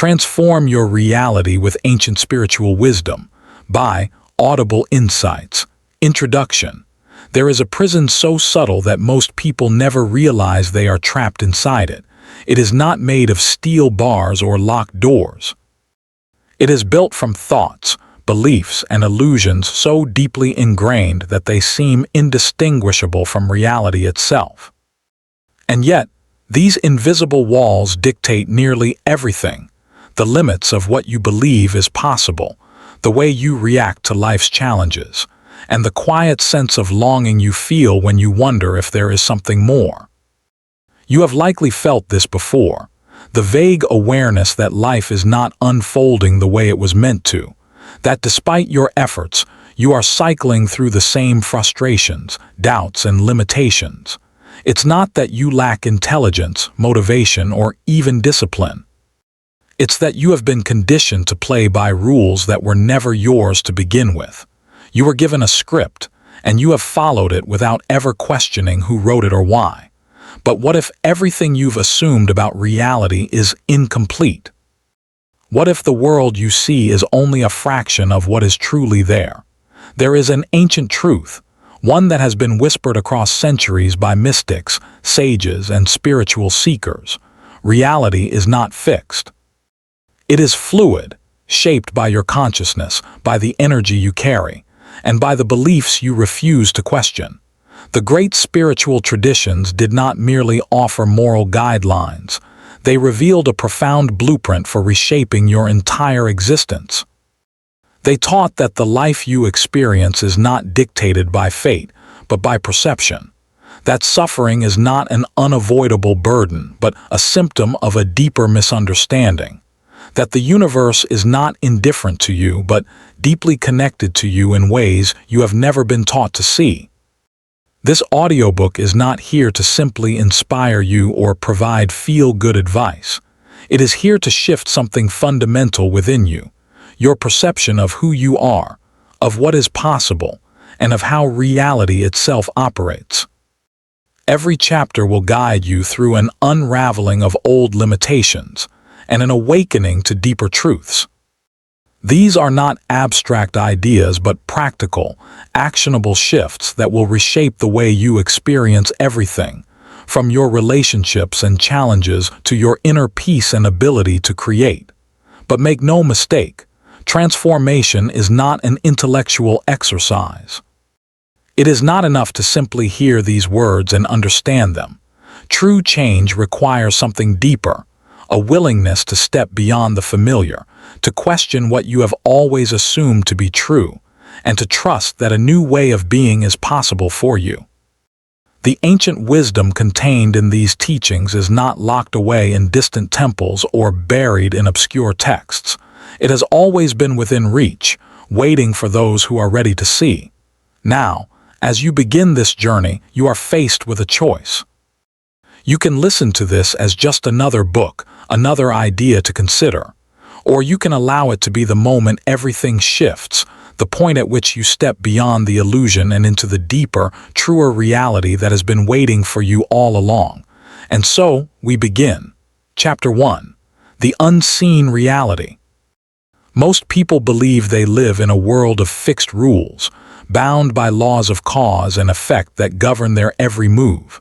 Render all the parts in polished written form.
Transform Your Reality with Ancient Spiritual Wisdom by Audible Insights. Introduction. There is a prison so subtle that most people never realize they are trapped inside it. It is not made of steel bars or locked doors. It is built from thoughts, beliefs, and illusions so deeply ingrained that they seem indistinguishable from reality itself. And yet, these invisible walls dictate nearly everything: the limits of what you believe is possible, the way you react to life's challenges, and the quiet sense of longing you feel when you wonder if there is something more. You have likely felt this before, the vague awareness that life is not unfolding the way it was meant to, that despite your efforts, you are cycling through the same frustrations, doubts, and limitations. It's not that you lack intelligence, motivation, or even discipline. It's that you have been conditioned to play by rules that were never yours to begin with. You were given a script, and you have followed it without ever questioning who wrote it or why. But what if everything you've assumed about reality is incomplete? What if the world you see is only a fraction of what is truly there? There is an ancient truth, one that has been whispered across centuries by mystics, sages, and spiritual seekers. Reality is not fixed. It is fluid, shaped by your consciousness, by the energy you carry, and by the beliefs you refuse to question. The great spiritual traditions did not merely offer moral guidelines. They revealed a profound blueprint for reshaping your entire existence. They taught that the life you experience is not dictated by fate, but by perception. That suffering is not an unavoidable burden, but a symptom of a deeper misunderstanding. That the universe is not indifferent to you, but deeply connected to you in ways you have never been taught to see. This audiobook is not here to simply inspire you or provide feel-good advice. It is here to shift something fundamental within you, your perception of who you are, of what is possible, and of how reality itself operates. Every chapter will guide you through an unraveling of old limitations and an awakening to deeper truths. These are not abstract ideas but practical, actionable shifts that will reshape the way you experience everything, from your relationships and challenges to your inner peace and ability to create. But make no mistake, transformation is not an intellectual exercise. It is not enough to simply hear these words and understand them. True change requires something deeper, a willingness to step beyond the familiar, to question what you have always assumed to be true, and to trust that a new way of being is possible for you. The ancient wisdom contained in these teachings is not locked away in distant temples or buried in obscure texts. It has always been within reach, waiting for those who are ready to see. Now, as you begin this journey, you are faced with a choice. You can listen to this as just another book, another idea to consider, or you can allow it to be the moment everything shifts, the point at which you step beyond the illusion and into the deeper, truer reality that has been waiting for you all along. And so, we begin. Chapter 1. The Unseen Reality. Most people believe they live in a world of fixed rules, bound by laws of cause and effect that govern their every move.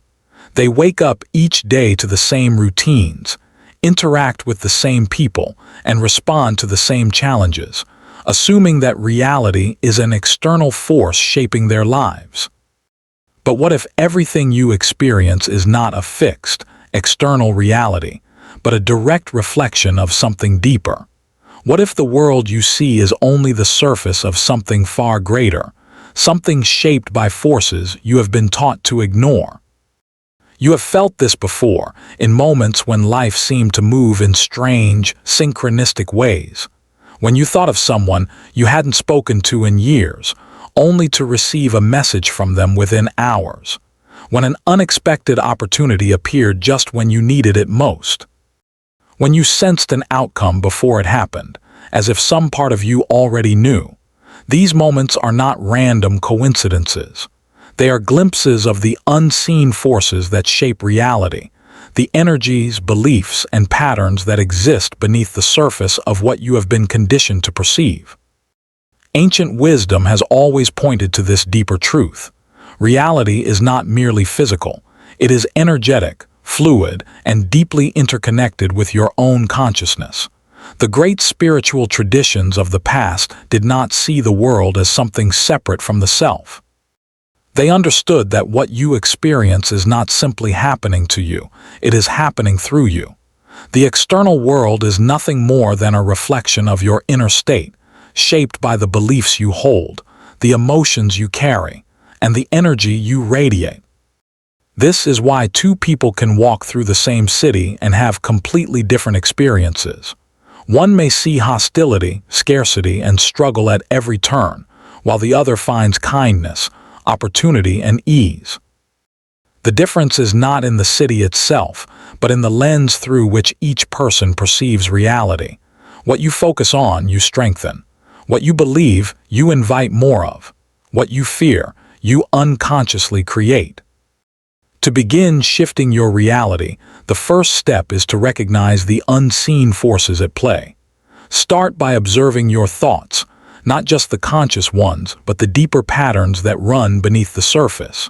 They wake up each day to the same routines, interact with the same people, and respond to the same challenges, assuming that reality is an external force shaping their lives. But what if everything you experience is not a fixed, external reality, but a direct reflection of something deeper? What if the world you see is only the surface of something far greater, something shaped by forces you have been taught to ignore? You have felt this before, in moments when life seemed to move in strange, synchronistic ways. When you thought of someone you hadn't spoken to in years, only to receive a message from them within hours. When an unexpected opportunity appeared just when you needed it most. When you sensed an outcome before it happened, as if some part of you already knew. These moments are not random coincidences. They are glimpses of the unseen forces that shape reality, the energies, beliefs, and patterns that exist beneath the surface of what you have been conditioned to perceive. Ancient wisdom has always pointed to this deeper truth. Reality is not merely physical. It is energetic, fluid, and deeply interconnected with your own consciousness. The great spiritual traditions of the past did not see the world as something separate from the self. They understood that what you experience is not simply happening to you, it is happening through you. The external world is nothing more than a reflection of your inner state, shaped by the beliefs you hold, the emotions you carry, and the energy you radiate. This is why two people can walk through the same city and have completely different experiences. One may see hostility, scarcity, and struggle at every turn, while the other finds kindness, opportunity, and ease. The difference is not in the city itself, but in the lens through which each person perceives reality. What you focus on, you strengthen. What you believe, you invite more of. What you fear, you unconsciously create. To begin shifting your reality, the first step is to recognize the unseen forces at play. Start by observing your thoughts, not just the conscious ones, but the deeper patterns that run beneath the surface.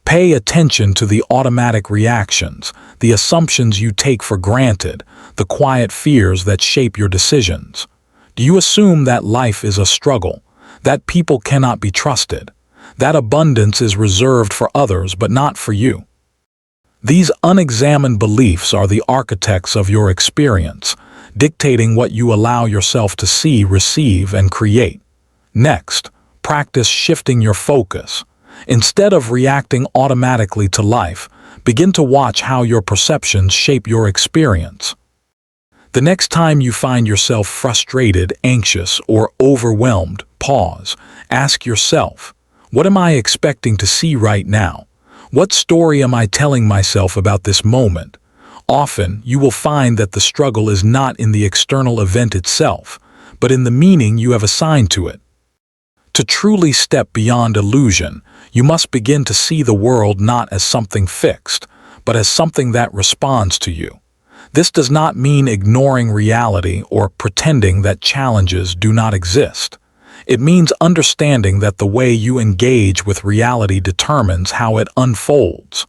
Pay attention to the automatic reactions, the assumptions you take for granted, the quiet fears that shape your decisions. Do you assume that life is a struggle, that people cannot be trusted, that abundance is reserved for others but not for you? These unexamined beliefs are the architects of your experience, dictating what you allow yourself to see, receive, and create. Next, practice shifting your focus. Instead of reacting automatically to life, begin to watch how your perceptions shape your experience. The next time you find yourself frustrated, anxious, or overwhelmed, pause. Ask yourself, what am I expecting to see right now? What story am I telling myself about this moment? Often, you will find that the struggle is not in the external event itself, but in the meaning you have assigned to it. To truly step beyond illusion, you must begin to see the world not as something fixed, but as something that responds to you. This does not mean ignoring reality or pretending that challenges do not exist. It means understanding that the way you engage with reality determines how it unfolds.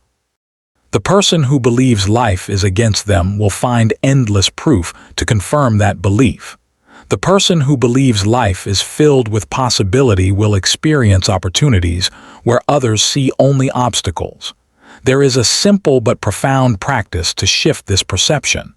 The person who believes life is against them will find endless proof to confirm that belief. The person who believes life is filled with possibility will experience opportunities where others see only obstacles. There is a simple but profound practice to shift this perception.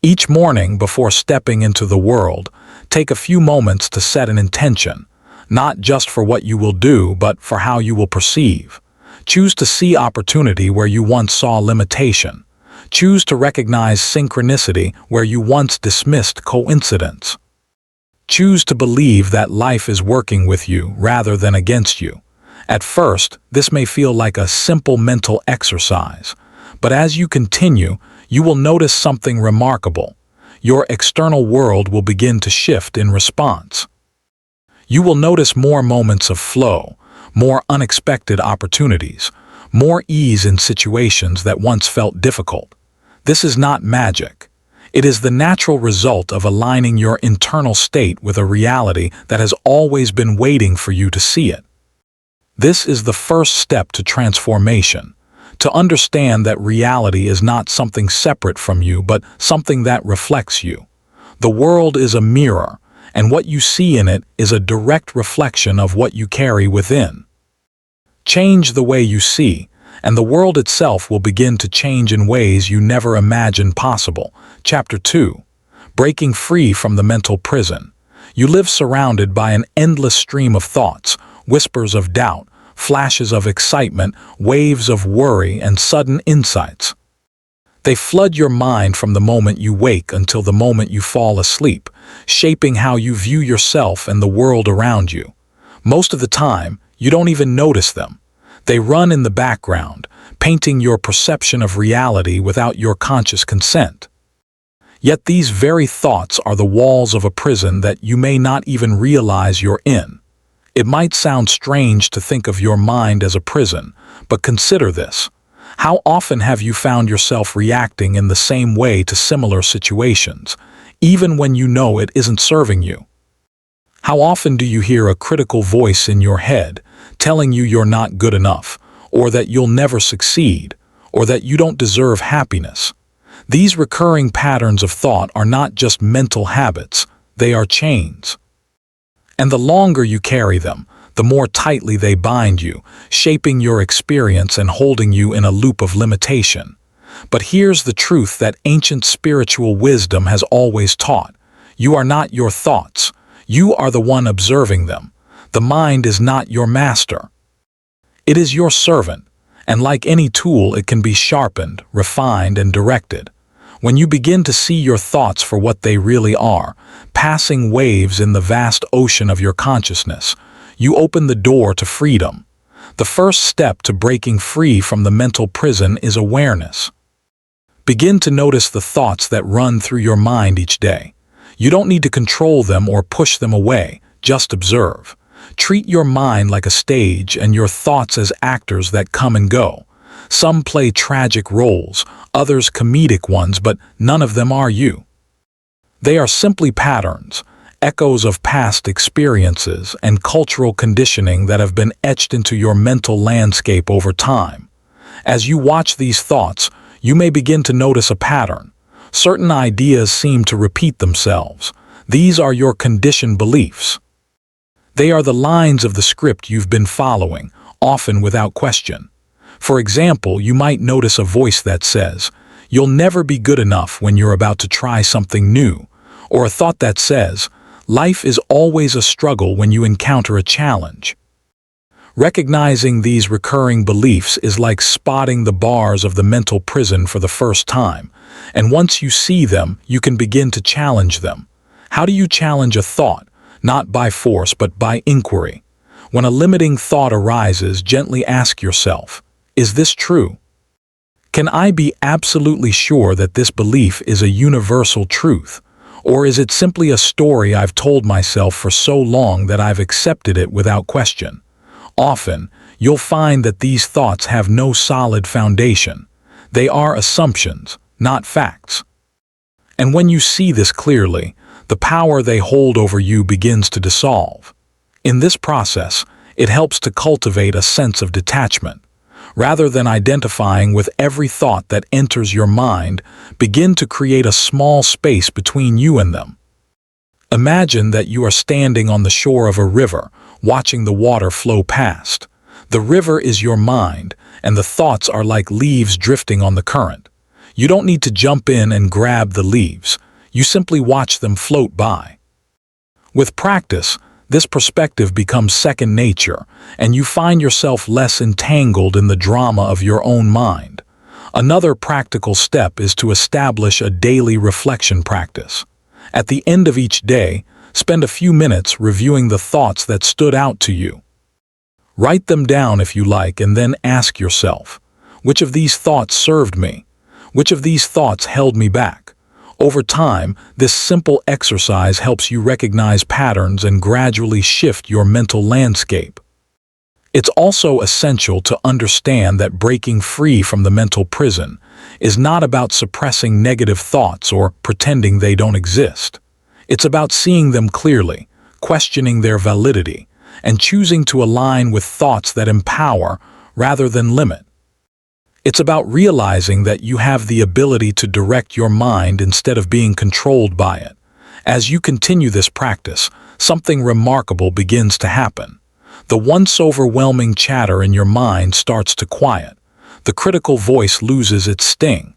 Each morning before stepping into the world, take a few moments to set an intention, not just for what you will do, but for how you will perceive. Choose to see opportunity where you once saw limitation. Choose to recognize synchronicity where you once dismissed coincidence. Choose to believe that life is working with you rather than against you. At first, this may feel like a simple mental exercise, but as you continue, you will notice something remarkable. Your external world will begin to shift in response. You will notice more moments of flow, more unexpected opportunities, more ease in situations that once felt difficult. This is not magic. It is the natural result of aligning your internal state with a reality that has always been waiting for you to see it. This is the first step to transformation, to understand that reality is not something separate from you, but something that reflects you. The world is a mirror, and what you see in it is a direct reflection of what you carry within. Change the way you see, and the world itself will begin to change in ways you never imagined possible. Chapter 2. Breaking free from the mental prison. You live surrounded by an endless stream of thoughts, whispers of doubt, flashes of excitement, waves of worry, and sudden insights. They flood your mind from the moment you wake until the moment you fall asleep, shaping how you view yourself and the world around you. Most of the time, you don't even notice them. They run in the background, painting your perception of reality without your conscious consent. Yet these very thoughts are the walls of a prison that you may not even realize you're in. It might sound strange to think of your mind as a prison, but consider this. How often have you found yourself reacting in the same way to similar situations, even when you know it isn't serving you? How often do you hear a critical voice in your head telling you you're not good enough, or that you'll never succeed, or that you don't deserve happiness? These recurring patterns of thought are not just mental habits, they are chains. And the longer you carry them, the more tightly they bind you, shaping your experience and holding you in a loop of limitation. But here's the truth that ancient spiritual wisdom has always taught. You are not your thoughts. You are the one observing them. The mind is not your master. It is your servant, and like any tool, it can be sharpened, refined, and directed. When you begin to see your thoughts for what they really are, passing waves in the vast ocean of your consciousness, you open the door to freedom. The first step to breaking free from the mental prison is awareness. Begin to notice the thoughts that run through your mind each day. You don't need to control them or push them away, just observe. Treat your mind like a stage and your thoughts as actors that come and go. Some play tragic roles, others comedic ones, but none of them are you. They are simply patterns, echoes of past experiences and cultural conditioning that have been etched into your mental landscape over time. As you watch these thoughts, you may begin to notice a pattern. Certain ideas seem to repeat themselves. These are your conditioned beliefs. They are the lines of the script you've been following, often without question. For example, you might notice a voice that says, "You'll never be good enough when you're about to try something new," or a thought that says, "Life is always a struggle when you encounter a challenge." Recognizing these recurring beliefs is like spotting the bars of the mental prison for the first time, and once you see them, you can begin to challenge them. How do you challenge a thought? Not by force, but by inquiry. When a limiting thought arises, gently ask yourself, "Is this true? Can I be absolutely sure that this belief is a universal truth? Or is it simply a story I've told myself for so long that I've accepted it without question?" Often, you'll find that these thoughts have no solid foundation. They are assumptions, not facts. And when you see this clearly, the power they hold over you begins to dissolve. In this process, it helps to cultivate a sense of detachment. Rather than identifying with every thought that enters your mind, begin to create a small space between you and them. Imagine that you are standing on the shore of a river, watching the water flow past. The river is your mind, and the thoughts are like leaves drifting on the current. You don't need to jump in and grab the leaves. You simply watch them float by. With practice, this perspective becomes second nature, and you find yourself less entangled in the drama of your own mind. Another practical step is to establish a daily reflection practice. At the end of each day, spend a few minutes reviewing the thoughts that stood out to you. Write them down if you like, and then ask yourself, which of these thoughts served me? Which of these thoughts held me back? Over time, this simple exercise helps you recognize patterns and gradually shift your mental landscape. It's also essential to understand that breaking free from the mental prison is not about suppressing negative thoughts or pretending they don't exist. It's about seeing them clearly, questioning their validity, and choosing to align with thoughts that empower rather than limit. It's about realizing that you have the ability to direct your mind instead of being controlled by it. As you continue this practice, something remarkable begins to happen. The once overwhelming chatter in your mind starts to quiet. The critical voice loses its sting.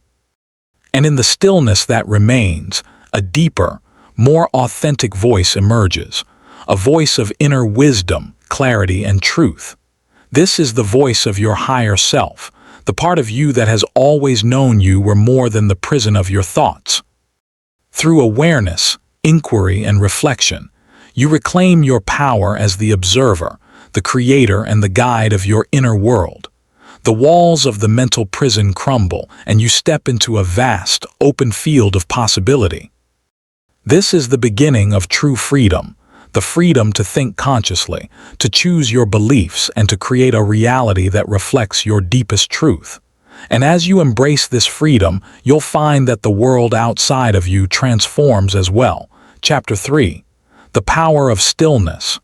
And in the stillness that remains, a deeper, more authentic voice emerges, a voice of inner wisdom, clarity, and truth. This is the voice of your higher self, the part of you that has always known you were more than the prison of your thoughts. Through awareness, inquiry, and reflection, you reclaim your power as the observer, the creator, and the guide of your inner world. The walls of the mental prison crumble, and you step into a vast, open field of possibility. This is the beginning of true freedom, the freedom to think consciously, to choose your beliefs, and to create a reality that reflects your deepest truth. And as you embrace this freedom, you'll find that the world outside of you transforms as well. Chapter 3. The Power of Stillness.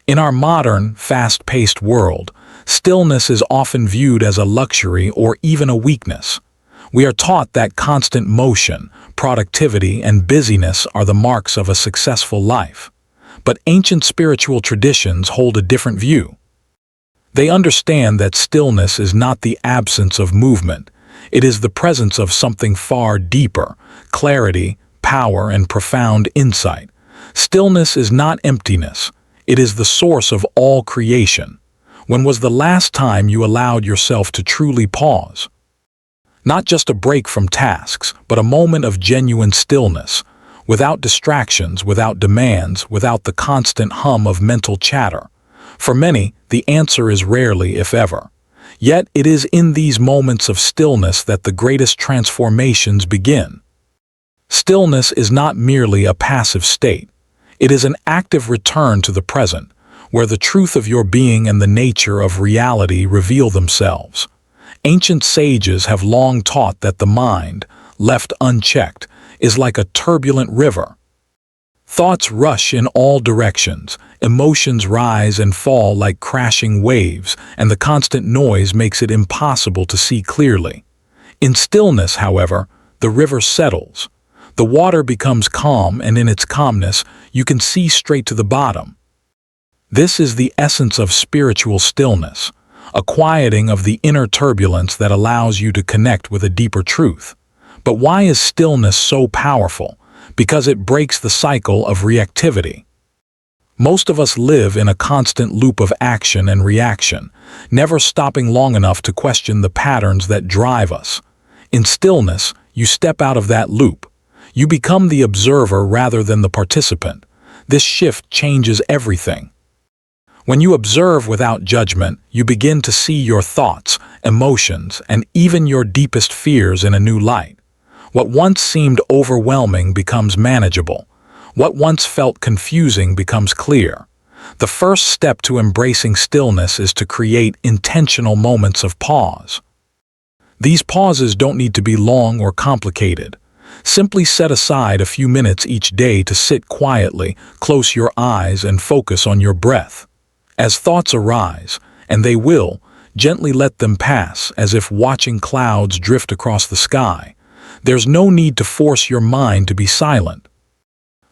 In our modern, fast-paced world, stillness is often viewed as a luxury or even a weakness. We are taught that constant motion, productivity, and busyness are the marks of a successful life. But ancient spiritual traditions hold a different view. They understand that stillness is not the absence of movement. It is the presence of something far deeper: clarity, power, and profound insight. Stillness is not emptiness. It is the source of all creation. When was the last time you allowed yourself to truly pause? Not just a break from tasks, but a moment of genuine stillness, without distractions, without demands, without the constant hum of mental chatter. For many, the answer is rarely, if ever. Yet it is in these moments of stillness that the greatest transformations begin. Stillness is not merely a passive state. It is an active return to the present, where the truth of your being and the nature of reality reveal themselves. Ancient sages have long taught that the mind, left unchecked, is like a turbulent river. Thoughts rush in all directions, emotions rise and fall like crashing waves, and the constant noise makes it impossible to see clearly. In stillness, however, the river settles. The water becomes calm, and in its calmness, you can see straight to the bottom. This is the essence of spiritual stillness, a quieting of the inner turbulence that allows you to connect with a deeper truth. But why is stillness so powerful? Because it breaks the cycle of reactivity. Most of us live in a constant loop of action and reaction, never stopping long enough to question the patterns that drive us. In stillness, you step out of that loop. You become the observer rather than the participant. This shift changes everything. When you observe without judgment, you begin to see your thoughts, emotions, and even your deepest fears in a new light. What once seemed overwhelming becomes manageable. What once felt confusing becomes clear. The first step to embracing stillness is to create intentional moments of pause. These pauses don't need to be long or complicated. Simply set aside a few minutes each day to sit quietly, close your eyes, and focus on your breath. As thoughts arise, and they will, gently let them pass, as if watching clouds drift across the sky. There's no need to force your mind to be silent.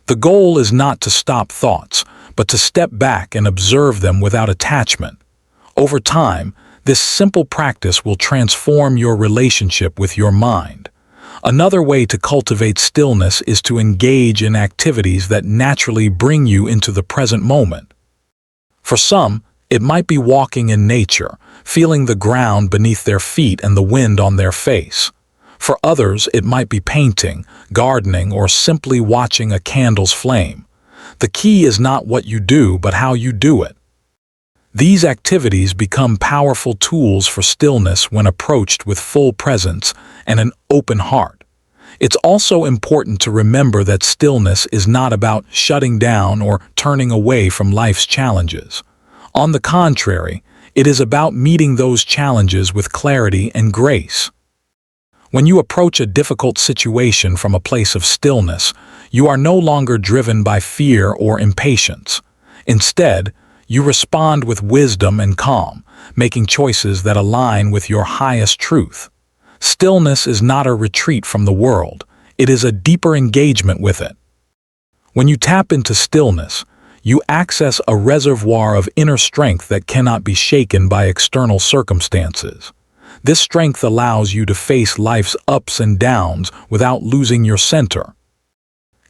The goal is not to stop thoughts, but to step back and observe them without attachment. Over time, this simple practice will transform your relationship with your mind. Another way to cultivate stillness is to engage in activities that naturally bring you into the present moment. For some, it might be walking in nature, feeling the ground beneath their feet and the wind on their face. For others, it might be painting, gardening, or simply watching a candle's flame. The key is not what you do, but how you do it. These activities become powerful tools for stillness when approached with full presence and an open heart. It's also important to remember that stillness is not about shutting down or turning away from life's challenges. On the contrary, it is about meeting those challenges with clarity and grace. When you approach a difficult situation from a place of stillness, you are no longer driven by fear or impatience. Instead, you respond with wisdom and calm, making choices that align with your highest truth. Stillness is not a retreat from the world, it is a deeper engagement with it. When you tap into stillness, you access a reservoir of inner strength that cannot be shaken by external circumstances. This strength allows you to face life's ups and downs without losing your center.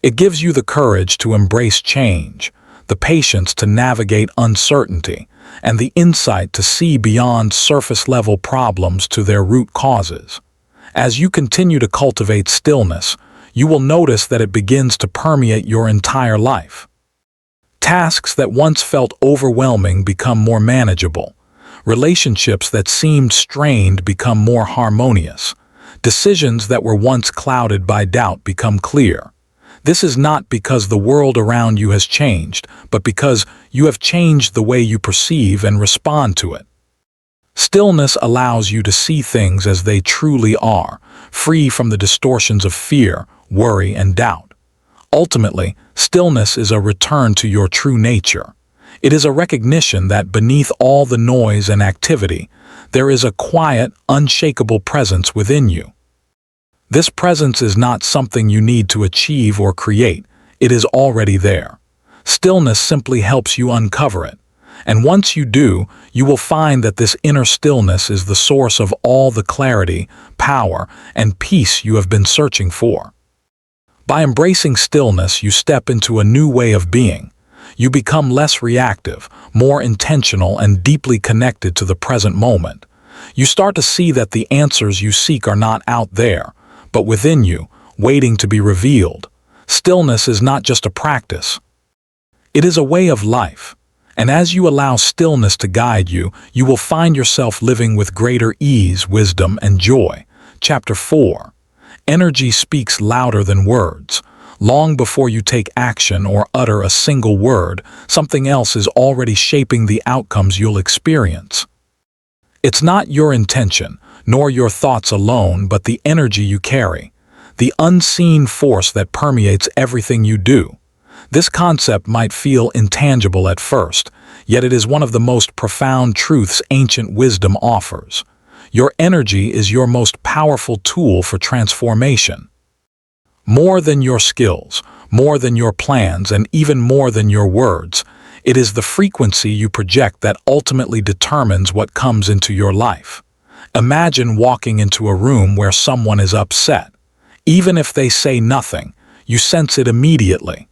It gives you the courage to embrace change, the patience to navigate uncertainty, and the insight to see beyond surface-level problems to their root causes. As you continue to cultivate stillness, you will notice that it begins to permeate your entire life. Tasks that once felt overwhelming become more manageable. Relationships that seemed strained become more harmonious. Decisions that were once clouded by doubt become clear. This is not because the world around you has changed, but because you have changed the way you perceive and respond to it. Stillness allows you to see things as they truly are, free from the distortions of fear, worry, and doubt. Ultimately, stillness is a return to your true nature. It is a recognition that beneath all the noise and activity, there is a quiet, unshakable presence within you. This presence is not something you need to achieve or create. It is already there. Stillness simply helps you uncover it. And once you do, you will find that this inner stillness is the source of all the clarity, power, and peace you have been searching for. By embracing stillness, you step into a new way of being. You become less reactive, more intentional, and deeply connected to the present moment. You start to see that the answers you seek are not out there, but within you, waiting to be revealed. Stillness is not just a practice. It is a way of life. And as you allow stillness to guide you, you will find yourself living with greater ease, wisdom, and joy. Chapter 4. Energy speaks louder than words. Long before you take action or utter a single word, something else is already shaping the outcomes you'll experience. It's not your intention, nor your thoughts alone, but the energy you carry, the unseen force that permeates everything you do. This concept might feel intangible at first, yet it is one of the most profound truths ancient wisdom offers. Your energy is your most powerful tool for transformation. More than your skills, more than your plans, and even more than your words, it is the frequency you project that ultimately determines what comes into your life. Imagine walking into a room where someone is upset. Even if they say nothing, you sense it immediately.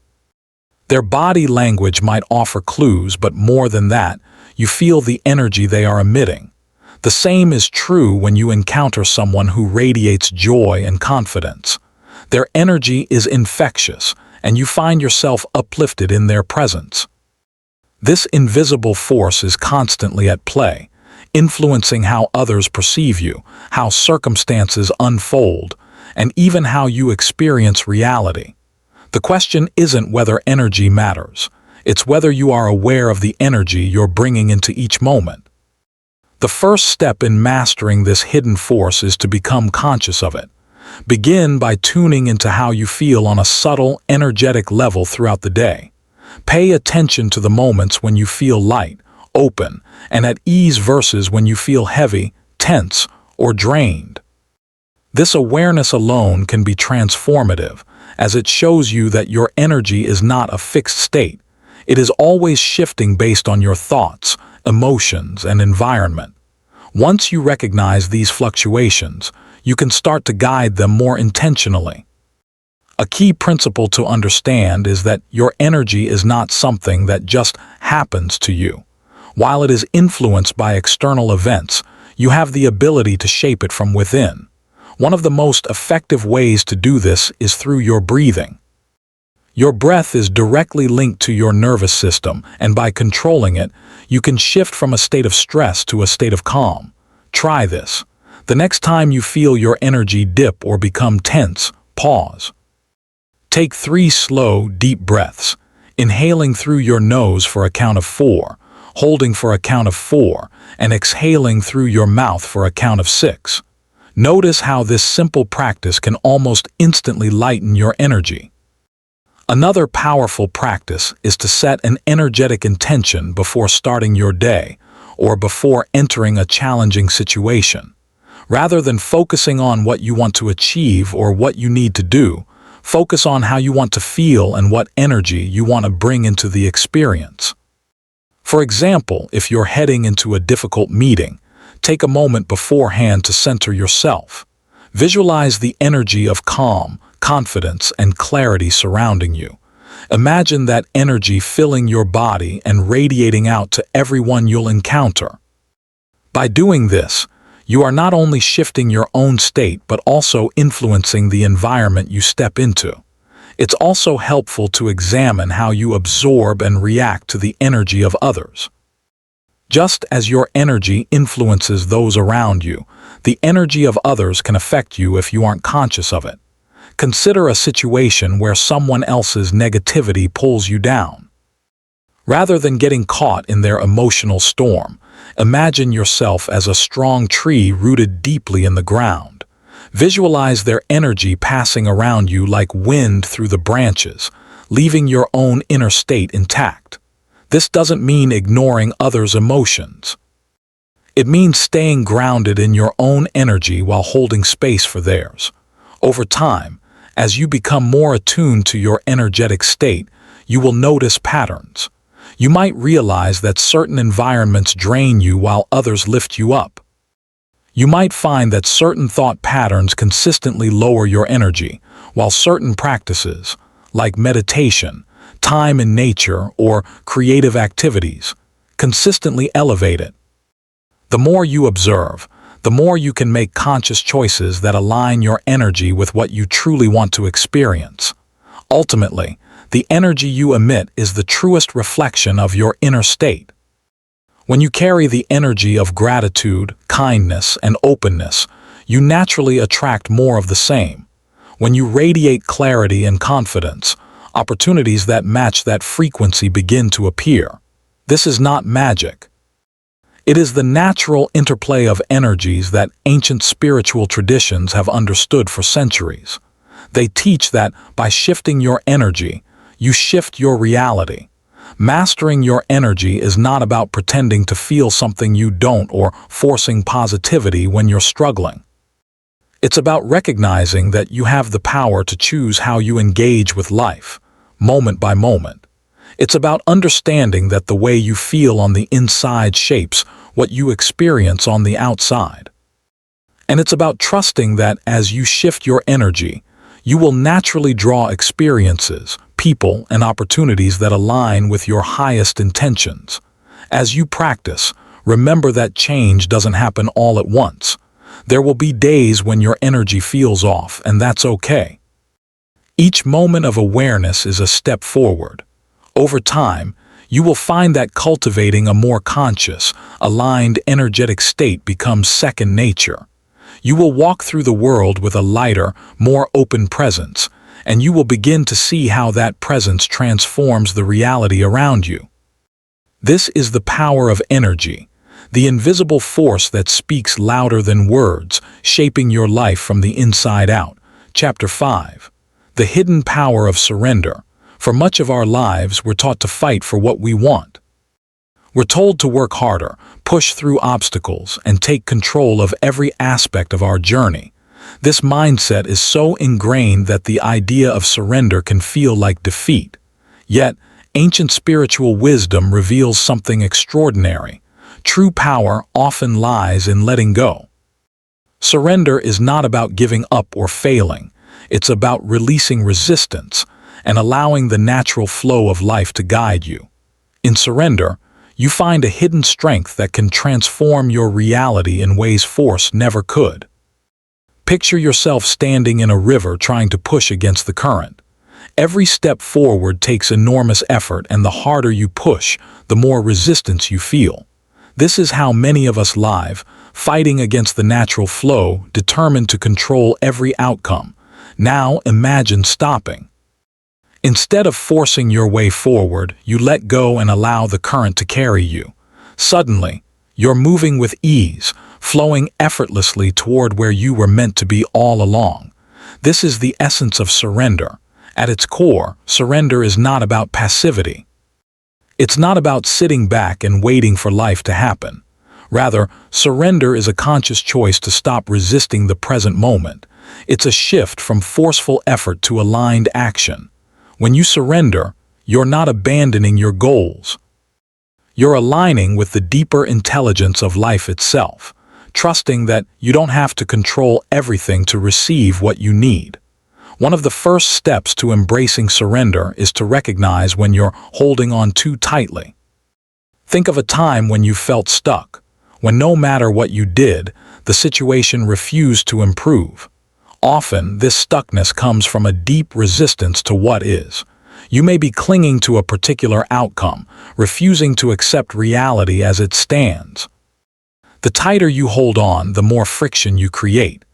Their body language might offer clues, but more than that, you feel the energy they are emitting. The same is true when you encounter someone who radiates joy and confidence. Their energy is infectious, and you find yourself uplifted in their presence. This invisible force is constantly at play, influencing how others perceive you, how circumstances unfold, and even how you experience reality. The question isn't whether energy matters. It's whether you are aware of the energy you're bringing into each moment. The first step in mastering this hidden force is to become conscious of it. Begin by tuning into how you feel on a subtle, energetic level throughout the day. Pay attention to the moments when you feel light, open, and at ease versus when you feel heavy, tense, or drained. This awareness alone can be transformative, as it shows you that your energy is not a fixed state. It is always shifting based on your thoughts, emotions, and environment. Once you recognize these fluctuations, you can start to guide them more intentionally. A key principle to understand is that your energy is not something that just happens to you. While it is influenced by external events, you have the ability to shape it from within. One of the most effective ways to do this is through your breathing. Your breath is directly linked to your nervous system, and by controlling it, you can shift from a state of stress to a state of calm. Try this. The next time you feel your energy dip or become tense, pause. Take 3 slow, deep breaths, inhaling through your nose for a count of 4, holding for a count of 4, and exhaling through your mouth for a count of 6. Notice how this simple practice can almost instantly lighten your energy. Another powerful practice is to set an energetic intention before starting your day or before entering a challenging situation. Rather than focusing on what you want to achieve or what you need to do, focus on how you want to feel and what energy you want to bring into the experience. For example, if you're heading into a difficult meeting, take a moment beforehand to center yourself. Visualize the energy of calm, confidence, and clarity surrounding you. Imagine that energy filling your body and radiating out to everyone you'll encounter. By doing this, you are not only shifting your own state but also influencing the environment you step into. It's also helpful to examine how you absorb and react to the energy of others. Just as your energy influences those around you, the energy of others can affect you if you aren't conscious of it. Consider a situation where someone else's negativity pulls you down. Rather than getting caught in their emotional storm, imagine yourself as a strong tree rooted deeply in the ground. Visualize their energy passing around you like wind through the branches, leaving your own inner state intact. This doesn't mean ignoring others' emotions. It means staying grounded in your own energy while holding space for theirs. Over time, as you become more attuned to your energetic state, you will notice patterns. You might realize that certain environments drain you while others lift you up. You might find that certain thought patterns consistently lower your energy, while certain practices, like meditation, time in nature, or creative activities, consistently elevate it. The more you observe, the more you can make conscious choices that align your energy with what you truly want to experience. Ultimately, the energy you emit is the truest reflection of your inner state. When you carry the energy of gratitude, kindness, and openness, you naturally attract more of the same. When you radiate clarity and confidence, opportunities that match that frequency begin to appear. This is not magic. It is the natural interplay of energies that ancient spiritual traditions have understood for centuries. They teach that by shifting your energy, you shift your reality. Mastering your energy is not about pretending to feel something you don't or forcing positivity when you're struggling. It's about recognizing that you have the power to choose how you engage with life, moment by moment. It's about understanding that the way you feel on the inside shapes what you experience on the outside. And it's about trusting that as you shift your energy, you will naturally draw experiences, people, and opportunities that align with your highest intentions. As you practice, remember that change doesn't happen all at once. There will be days when your energy feels off, and that's okay. Each moment of awareness is a step forward. Over time, you will find that cultivating a more conscious, aligned energetic state becomes second nature. You will walk through the world with a lighter, more open presence, and you will begin to see how that presence transforms the reality around you. This is the power of energy, the invisible force that speaks louder than words, shaping your life from the inside out. Chapter 5. The hidden power of surrender. For much of our lives, we're taught to fight for what we want. We're told to work harder, push through obstacles, and take control of every aspect of our journey. This mindset is so ingrained that the idea of surrender can feel like defeat. Yet, ancient spiritual wisdom reveals something extraordinary. True power often lies in letting go. Surrender is not about giving up or failing. It's about releasing resistance and allowing the natural flow of life to guide you. In surrender, you find a hidden strength that can transform your reality in ways force never could. Picture yourself standing in a river trying to push against the current. Every step forward takes enormous effort, and the harder you push, the more resistance you feel. This is how many of us live, fighting against the natural flow, determined to control every outcome. Now imagine stopping. Instead of forcing your way forward, you let go and allow the current to carry you. Suddenly, you're moving with ease, flowing effortlessly toward where you were meant to be all along. This is the essence of surrender. At its core, surrender is not about passivity. It's not about sitting back and waiting for life to happen. Rather, surrender is a conscious choice to stop resisting the present moment. It's a shift from forceful effort to aligned action. When you surrender, you're not abandoning your goals. You're aligning with the deeper intelligence of life itself, trusting that you don't have to control everything to receive what you need. One of the first steps to embracing surrender is to recognize when you're holding on too tightly. Think of a time when you felt stuck, when no matter what you did, the situation refused to improve. Often, this stuckness comes from a deep resistance to what is. You may be clinging to a particular outcome, refusing to accept reality as it stands. The tighter you hold on, the more friction you create.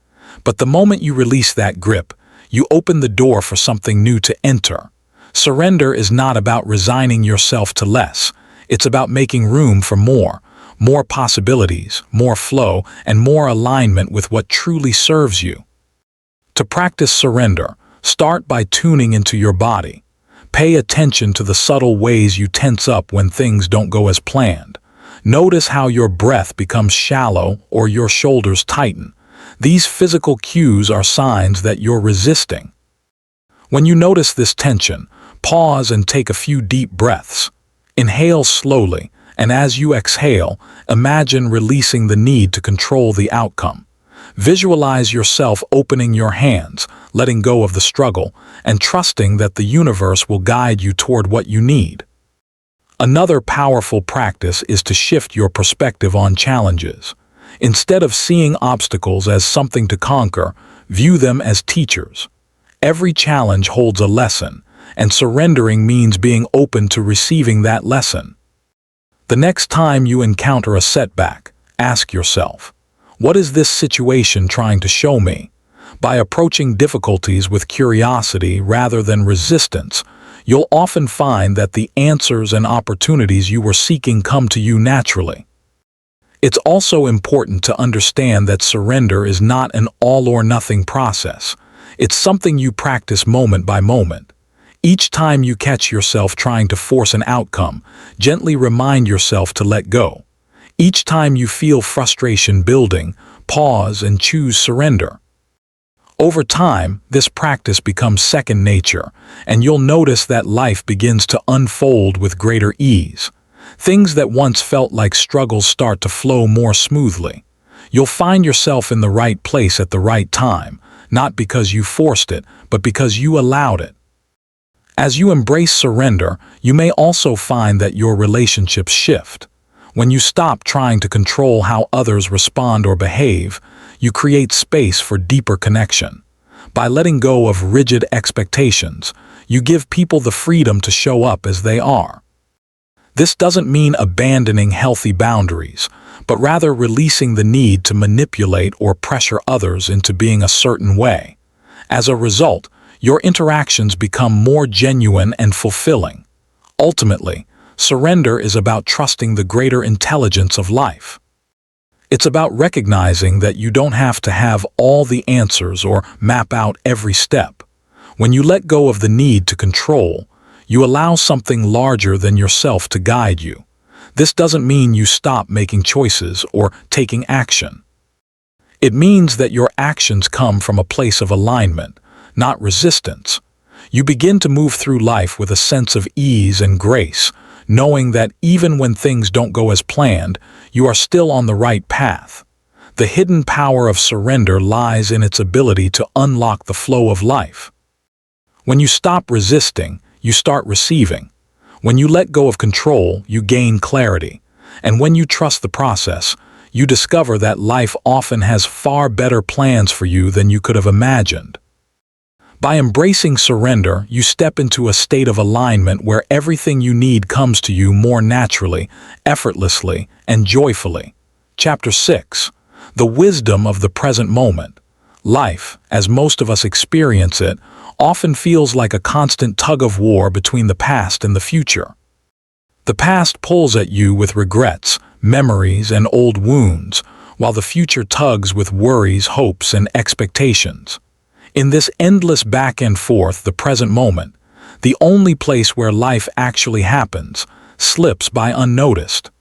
But the moment you release that grip, you open the door for something new to enter. Surrender is not about resigning yourself to less. It's about making room for more possibilities, more flow, and more alignment with what truly serves you. To practice surrender, start by tuning into your body. Pay attention to the subtle ways you tense up when things don't go as planned. Notice how your breath becomes shallow or your shoulders tighten. These physical cues are signs that you're resisting. When you notice this tension, pause and take a few deep breaths. Inhale slowly, and as you exhale, imagine releasing the need to control the outcome. Visualize yourself opening your hands, letting go of the struggle, and trusting that the universe will guide you toward what you need. Another powerful practice is to shift your perspective on challenges. Instead of seeing obstacles as something to conquer, view them as teachers. Every challenge holds a lesson, and surrendering means being open to receiving that lesson. The next time you encounter a setback, ask yourself, what is this situation trying to show me? By approaching difficulties with curiosity rather than resistance, you'll often find that the answers and opportunities you were seeking come to you naturally. It's also important to understand that surrender is not an all-or-nothing process. It's something you practice moment by moment. Each time you catch yourself trying to force an outcome, gently remind yourself to let go. Each time you feel frustration building, pause and choose surrender. Over time, this practice becomes second nature, and you'll notice that life begins to unfold with greater ease. Things that once felt like struggles start to flow more smoothly. You'll find yourself in the right place at the right time, not because you forced it, but because you allowed it. As you embrace surrender, you may also find that your relationships shift. When you stop trying to control how others respond or behave, you create space for deeper connection. By letting go of rigid expectations, you give people the freedom to show up as they are. This doesn't mean abandoning healthy boundaries, but rather releasing the need to manipulate or pressure others into being a certain way. As a result, your interactions become more genuine and fulfilling. Ultimately, surrender is about trusting the greater intelligence of life. It's about recognizing that you don't have to have all the answers or map out every step. When you let go of the need to control, you allow something larger than yourself to guide you. This doesn't mean you stop making choices or taking action. It means that your actions come from a place of alignment, not resistance. You begin to move through life with a sense of ease and grace, knowing that even when things don't go as planned, you are still on the right path. The hidden power of surrender lies in its ability to unlock the flow of life. When you stop resisting, you start receiving. When you let go of control, you gain clarity. And when you trust the process, you discover that life often has far better plans for you than you could have imagined. By embracing surrender, you step into a state of alignment where everything you need comes to you more naturally, effortlessly, and joyfully. Chapter 6. The Wisdom of the Present Moment. Life, as most of us experience it, often feels like a constant tug-of-war between the past and the future. The past pulls at you with regrets, memories, and old wounds, while the future tugs with worries, hopes, and expectations. In this endless back and forth, the present moment, the only place where life actually happens, slips by unnoticed.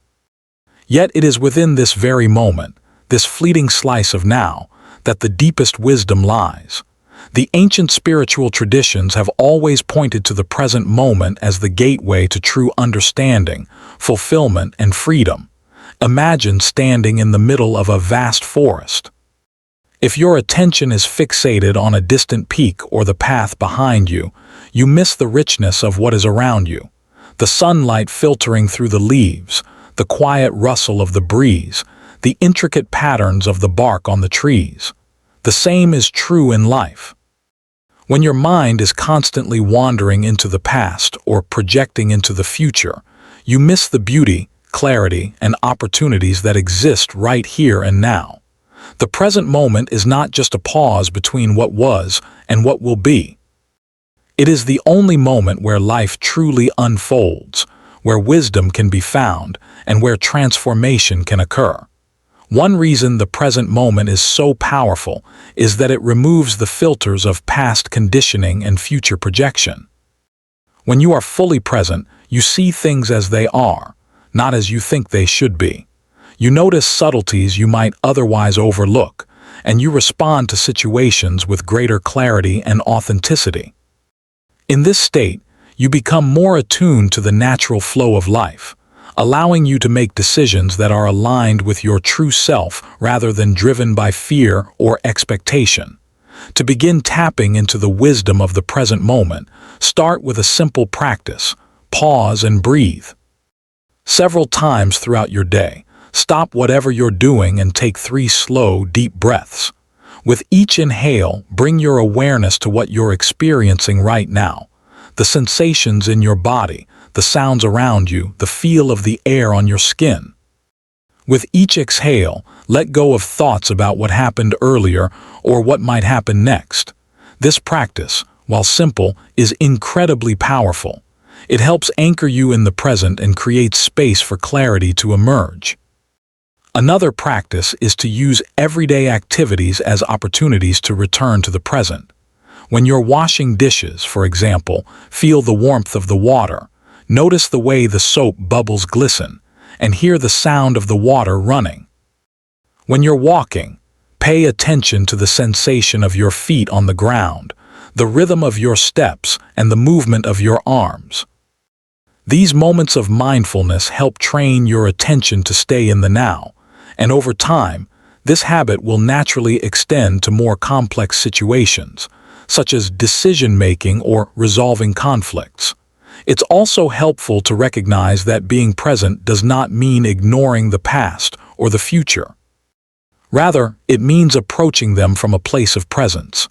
Yet it is within this very moment, this fleeting slice of now, that the deepest wisdom lies. The ancient spiritual traditions have always pointed to the present moment as the gateway to true understanding, fulfillment, and freedom. Imagine standing in the middle of a vast forest. If your attention is fixated on a distant peak or the path behind you, you miss the richness of what is around you. The sunlight filtering through the leaves, the quiet rustle of the breeze, the intricate patterns of the bark on the trees. The same is true in life. When your mind is constantly wandering into the past or projecting into the future, you miss the beauty, clarity, and opportunities that exist right here and now. The present moment is not just a pause between what was and what will be. It is the only moment where life truly unfolds, where wisdom can be found, and where transformation can occur. One reason the present moment is so powerful is that it removes the filters of past conditioning and future projection. When you are fully present, you see things as they are, not as you think they should be. You notice subtleties you might otherwise overlook, and you respond to situations with greater clarity and authenticity. In this state, you become more attuned to the natural flow of life, allowing you to make decisions that are aligned with your true self rather than driven by fear or expectation. To begin tapping into the wisdom of the present moment, start with a simple practice: pause and breathe. Several times throughout your day, stop whatever you're doing and take 3 slow, deep breaths. With each inhale, bring your awareness to what you're experiencing right now: the sensations in your body, the sounds around you, the feel of the air on your skin. With each exhale, let go of thoughts about what happened earlier or what might happen next. This practice, while simple, is incredibly powerful. It helps anchor you in the present and creates space for clarity to emerge. Another practice is to use everyday activities as opportunities to return to the present. When you're washing dishes, for example, feel the warmth of the water, notice the way the soap bubbles glisten, and hear the sound of the water running. When you're walking, pay attention to the sensation of your feet on the ground, the rhythm of your steps, and the movement of your arms. These moments of mindfulness help train your attention to stay in the now, and over time, this habit will naturally extend to more complex situations, such as decision-making or resolving conflicts. It's also helpful to recognize that being present does not mean ignoring the past or the future. Rather, it means approaching them from a place of presence.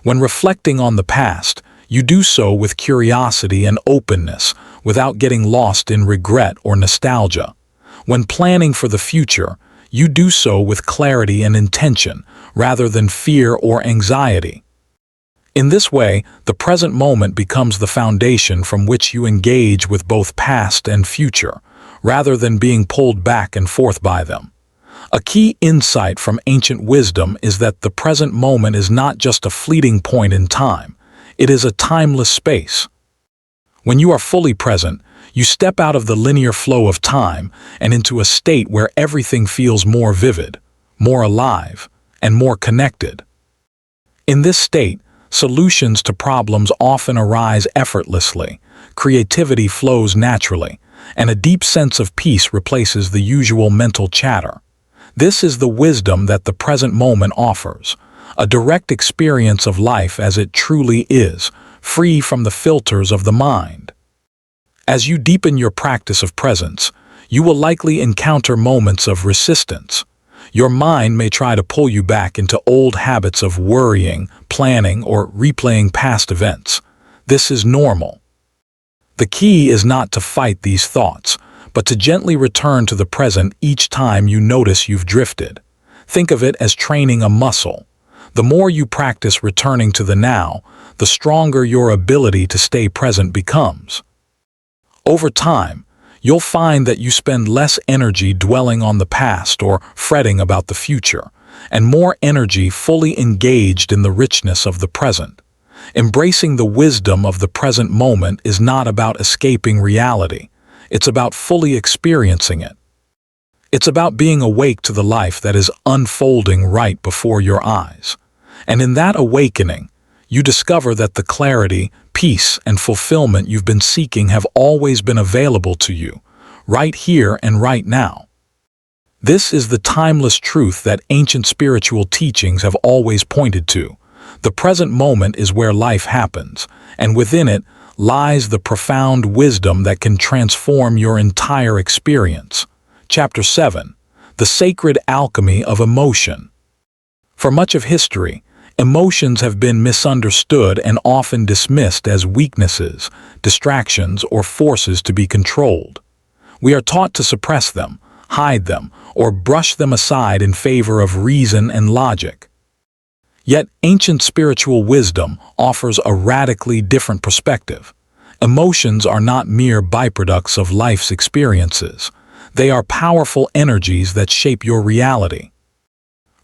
When reflecting on the past, you do so with curiosity and openness, without getting lost in regret or nostalgia. When planning for the future, you do so with clarity and intention, rather than fear or anxiety. In this way, the present moment becomes the foundation from which you engage with both past and future, rather than being pulled back and forth by them. A key insight from ancient wisdom is that the present moment is not just a fleeting point in time, it is a timeless space. When you are fully present, you step out of the linear flow of time and into a state where everything feels more vivid, more alive, and more connected. In this state, solutions to problems often arise effortlessly, creativity flows naturally, and a deep sense of peace replaces the usual mental chatter. This is the wisdom that the present moment offers, a direct experience of life as it truly is, free from the filters of the mind. As you deepen your practice of presence, you will likely encounter moments of resistance. Your mind may try to pull you back into old habits of worrying, planning, or replaying past events. This is normal. The key is not to fight these thoughts, but to gently return to the present each time you notice you've drifted. Think of it as training a muscle. The more you practice returning to the now, the stronger your ability to stay present becomes. Over time, you'll find that you spend less energy dwelling on the past or fretting about the future, and more energy fully engaged in the richness of the present. Embracing the wisdom of the present moment is not about escaping reality. It's about fully experiencing it. It's about being awake to the life that is unfolding right before your eyes. And in that awakening, you discover that the clarity, peace, and fulfillment you've been seeking have always been available to you, right here and right now. This is the timeless truth that ancient spiritual teachings have always pointed to. The present moment is where life happens, and within it lies the profound wisdom that can transform your entire experience. Chapter 7. The Sacred Alchemy of Emotion. For much of history, emotions have been misunderstood and often dismissed as weaknesses, distractions, or forces to be controlled. We are taught to suppress them, hide them, or brush them aside in favor of reason and logic. Yet ancient spiritual wisdom offers a radically different perspective. Emotions are not mere byproducts of life's experiences. They are powerful energies that shape your reality.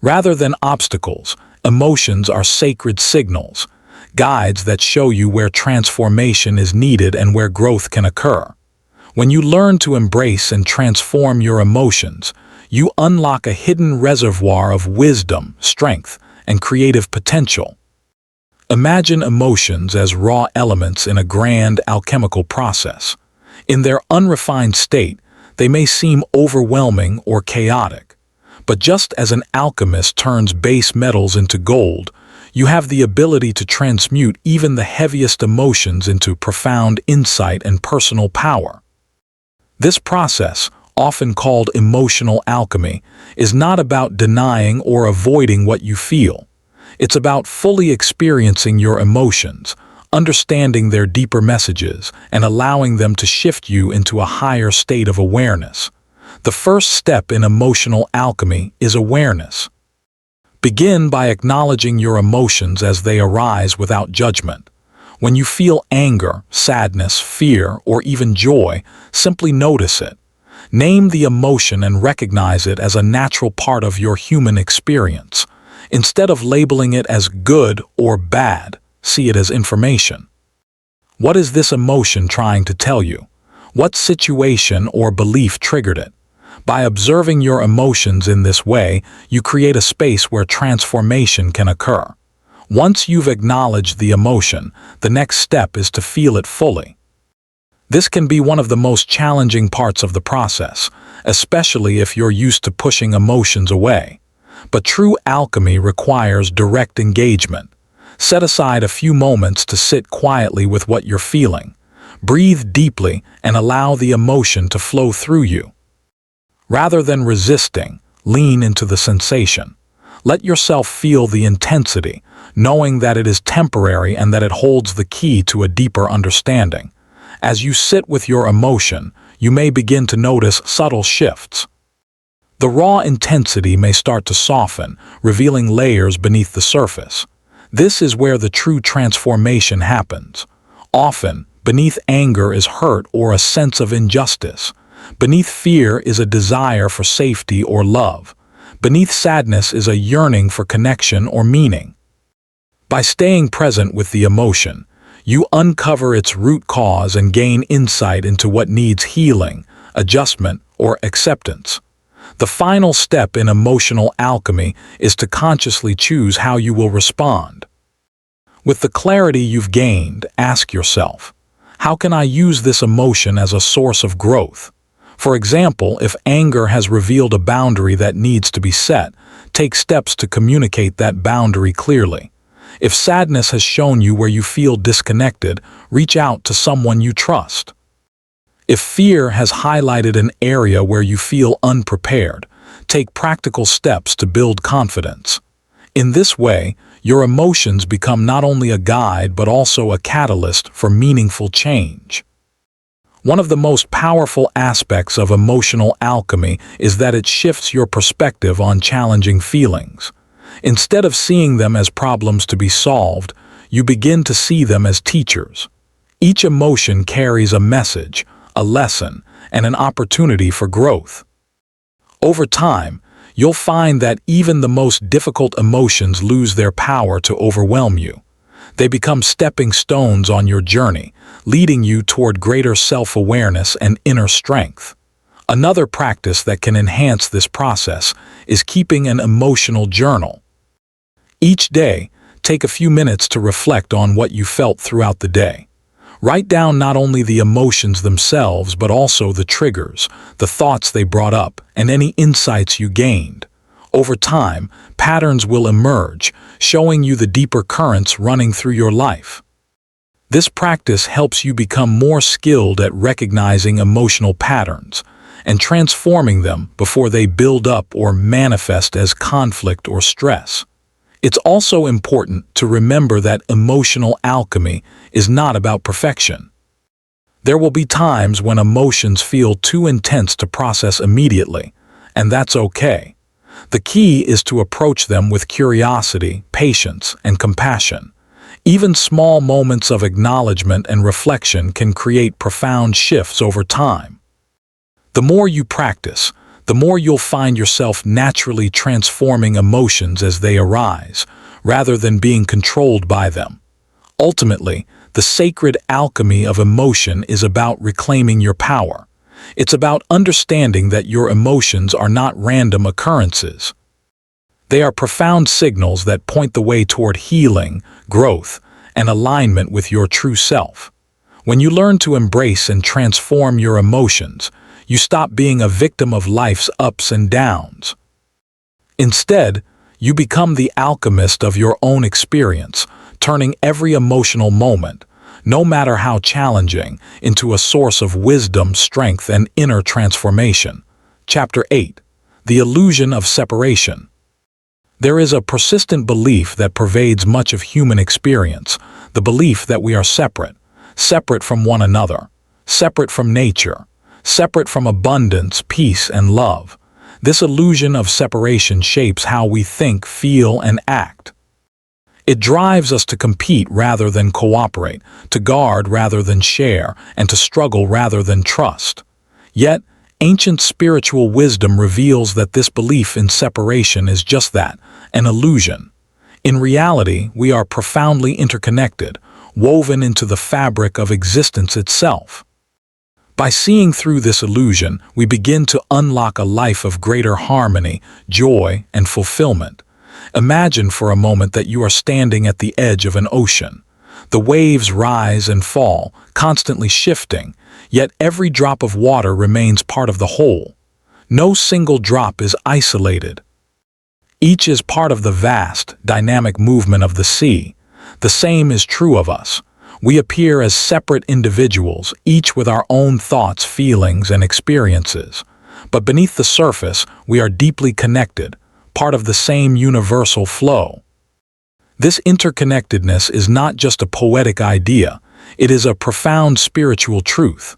Rather than obstacles, emotions are sacred signals, guides that show you where transformation is needed and where growth can occur. When you learn to embrace and transform your emotions, you unlock a hidden reservoir of wisdom, strength, and creative potential. Imagine emotions as raw elements in a grand alchemical process. In their unrefined state, they may seem overwhelming or chaotic. But just as an alchemist turns base metals into gold, you have the ability to transmute even the heaviest emotions into profound insight and personal power. This process, often called emotional alchemy, is not about denying or avoiding what you feel. It's about fully experiencing your emotions, understanding their deeper messages, and allowing them to shift you into a higher state of awareness. The first step in emotional alchemy is awareness. Begin by acknowledging your emotions as they arise without judgment. When you feel anger, sadness, fear, or even joy, simply notice it. Name the emotion and recognize it as a natural part of your human experience. Instead of labeling it as good or bad, see it as information. What is this emotion trying to tell you? What situation or belief triggered it? By observing your emotions in this way, you create a space where transformation can occur. Once you've acknowledged the emotion, the next step is to feel it fully. This can be one of the most challenging parts of the process, especially if you're used to pushing emotions away. But true alchemy requires direct engagement. Set aside a few moments to sit quietly with what you're feeling. Breathe deeply and allow the emotion to flow through you. Rather than resisting, lean into the sensation. Let yourself feel the intensity, knowing that it is temporary and that it holds the key to a deeper understanding. As you sit with your emotion, you may begin to notice subtle shifts. The raw intensity may start to soften, revealing layers beneath the surface. This is where the true transformation happens. Often, beneath anger is hurt or a sense of injustice. Beneath fear is a desire for safety or love. Beneath sadness is a yearning for connection or meaning. By staying present with the emotion, you uncover its root cause and gain insight into what needs healing, adjustment, or acceptance. The final step in emotional alchemy is to consciously choose how you will respond. With the clarity you've gained, ask yourself, how can I use this emotion as a source of growth? For example, if anger has revealed a boundary that needs to be set, take steps to communicate that boundary clearly. If sadness has shown you where you feel disconnected, reach out to someone you trust. If fear has highlighted an area where you feel unprepared, take practical steps to build confidence. In this way, your emotions become not only a guide but also a catalyst for meaningful change. One of the most powerful aspects of emotional alchemy is that it shifts your perspective on challenging feelings. Instead of seeing them as problems to be solved, you begin to see them as teachers. Each emotion carries a message, a lesson, and an opportunity for growth. Over time, you'll find that even the most difficult emotions lose their power to overwhelm you. They become stepping stones on your journey, leading you toward greater self-awareness and inner strength. Another practice that can enhance this process is keeping an emotional journal. Each day, take a few minutes to reflect on what you felt throughout the day. Write down not only the emotions themselves but also the triggers, the thoughts they brought up, and any insights you gained. Over time, patterns will emerge, showing you the deeper currents running through your life. This practice helps you become more skilled at recognizing emotional patterns and transforming them before they build up or manifest as conflict or stress. It's also important to remember that emotional alchemy is not about perfection. There will be times when emotions feel too intense to process immediately, and that's okay. The key is to approach them with curiosity, patience, and compassion. Even small moments of acknowledgement and reflection can create profound shifts over time. The more you practice, the more you'll find yourself naturally transforming emotions as they arise, rather than being controlled by them. Ultimately, the sacred alchemy of emotion is about reclaiming your power. It's about understanding that your emotions are not random occurrences. They are profound signals that point the way toward healing, growth, and alignment with your true self. When you learn to embrace and transform your emotions, you stop being a victim of life's ups and downs. Instead, you become the alchemist of your own experience, turning every emotional moment, no matter how challenging, into a source of wisdom, strength, and inner transformation. Chapter 8. The Illusion of Separation. There is a persistent belief that pervades much of human experience, the belief that we are separate, separate from one another, separate from nature, separate from abundance, peace, and love. This illusion of separation shapes how we think, feel, and act. It drives us to compete rather than cooperate, to guard rather than share, and to struggle rather than trust. Yet, ancient spiritual wisdom reveals that this belief in separation is just that, an illusion. In reality, we are profoundly interconnected, woven into the fabric of existence itself. By seeing through this illusion, we begin to unlock a life of greater harmony, joy, and fulfillment. Imagine for a moment that you are standing at the edge of an ocean. The waves rise and fall, constantly shifting, yet every drop of water remains part of the whole. No single drop is isolated. Each is part of the vast, dynamic movement of the sea. The same is true of us. We appear as separate individuals, each with our own thoughts, feelings, and experiences. But beneath the surface, we are deeply connected, part of the same universal flow. This interconnectedness is not just a poetic idea, it is a profound spiritual truth.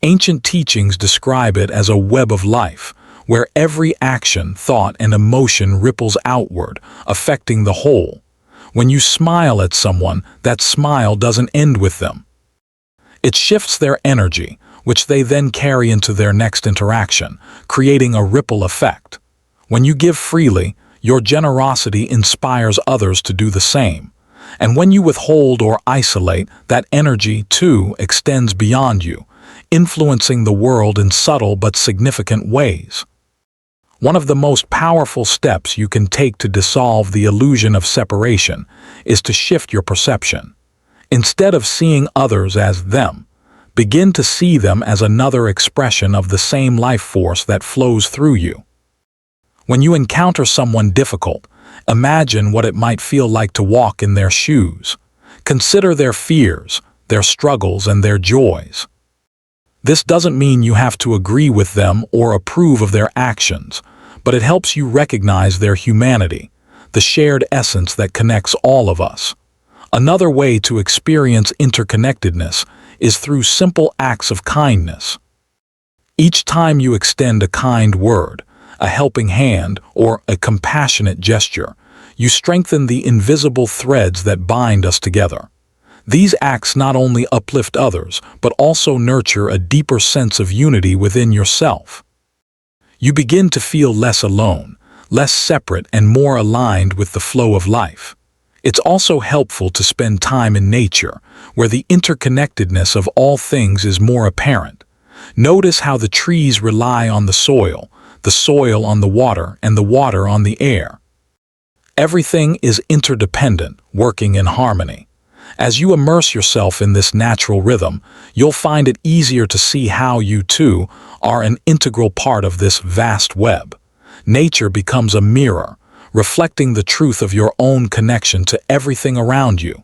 Ancient teachings describe it as a web of life, where every action, thought, and emotion ripples outward, affecting the whole. When you smile at someone, that smile doesn't end with them. It shifts their energy, which they then carry into their next interaction, creating a ripple effect. When you give freely, your generosity inspires others to do the same. And when you withhold or isolate, that energy, too, extends beyond you, influencing the world in subtle but significant ways. One of the most powerful steps you can take to dissolve the illusion of separation is to shift your perception. Instead of seeing others as them, begin to see them as another expression of the same life force that flows through you. When you encounter someone difficult, imagine what it might feel like to walk in their shoes. Consider their fears, their struggles, and their joys. This doesn't mean you have to agree with them or approve of their actions, but it helps you recognize their humanity, the shared essence that connects all of us. Another way to experience interconnectedness is through simple acts of kindness. Each time you extend a kind word, a helping hand, or a compassionate gesture, you strengthen the invisible threads that bind us together. These acts not only uplift others, but also nurture a deeper sense of unity within yourself. You begin to feel less alone, less separate, and more aligned with the flow of life. It's also helpful to spend time in nature, where the interconnectedness of all things is more apparent. Notice how the trees rely on the soil on the water, and the water on the air. Everything is interdependent, working in harmony. As you immerse yourself in this natural rhythm, you'll find it easier to see how you, too, are an integral part of this vast web. Nature becomes a mirror, reflecting the truth of your own connection to everything around you.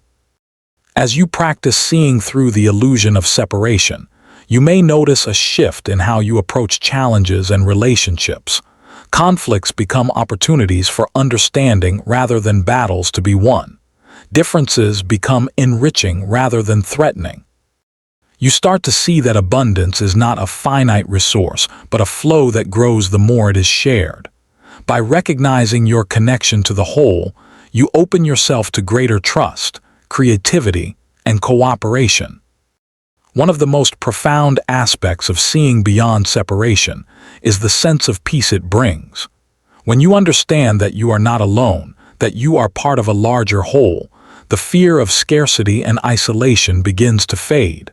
As you practice seeing through the illusion of separation, you may notice a shift in how you approach challenges and relationships. Conflicts become opportunities for understanding rather than battles to be won. Differences become enriching rather than threatening. You start to see that abundance is not a finite resource, but a flow that grows the more it is shared. By recognizing your connection to the whole, you open yourself to greater trust, creativity, and cooperation. One of the most profound aspects of seeing beyond separation is the sense of peace it brings. When you understand that you are not alone, that you are part of a larger whole, the fear of scarcity and isolation begins to fade.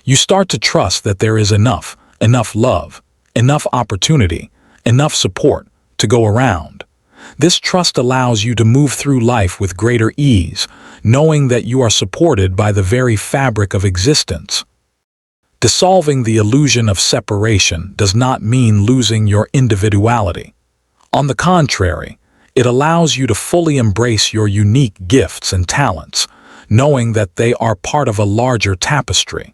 You start to trust that there is enough love, enough opportunity, enough support to go around. This trust allows you to move through life with greater ease, knowing that you are supported by the very fabric of existence. Dissolving the illusion of separation does not mean losing your individuality. On the contrary, it allows you to fully embrace your unique gifts and talents, knowing that they are part of a larger tapestry.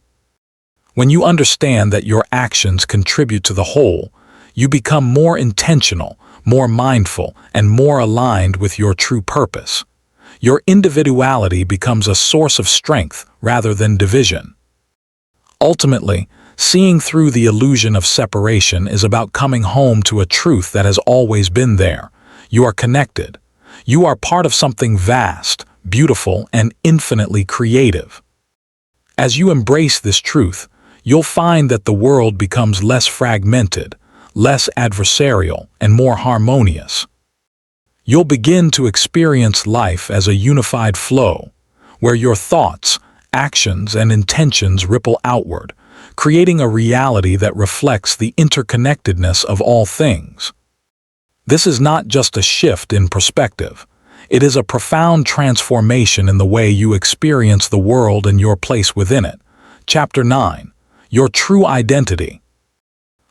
When you understand that your actions contribute to the whole, you become more intentional, more mindful, and more aligned with your true purpose. Your individuality becomes a source of strength rather than division. Ultimately, seeing through the illusion of separation is about coming home to a truth that has always been there. You are connected. You are part of something vast, beautiful, and infinitely creative. As you embrace this truth, you'll find that the world becomes less fragmented, less adversarial, and more harmonious. You'll begin to experience life as a unified flow, where your thoughts, actions, and intentions ripple outward, creating a reality that reflects the interconnectedness of all things. This is not just a shift in perspective. It is a profound transformation in the way you experience the world and your place within it. Chapter 9. Your True Identity.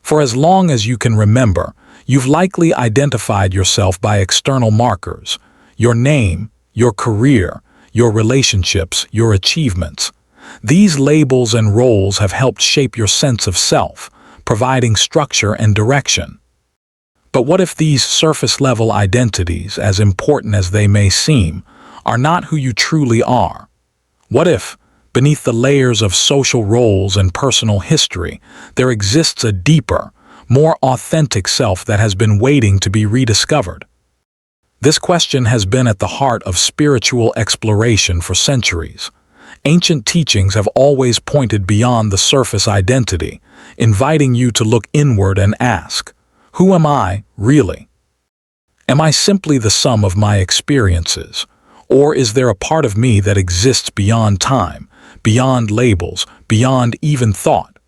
For as long as you can remember, you've likely identified yourself by external markers: your name, your career, your relationships, your achievements. These labels and roles have helped shape your sense of self, providing structure and direction. But what if these surface-level identities, as important as they may seem, are not who you truly are? What if, beneath the layers of social roles and personal history, there exists a deeper, more authentic self that has been waiting to be rediscovered? This question has been at the heart of spiritual exploration for centuries. Ancient teachings have always pointed beyond the surface identity, inviting you to look inward and ask, who am I, really? Am I simply the sum of my experiences, or is there a part of me that exists beyond time, beyond labels, beyond even thought?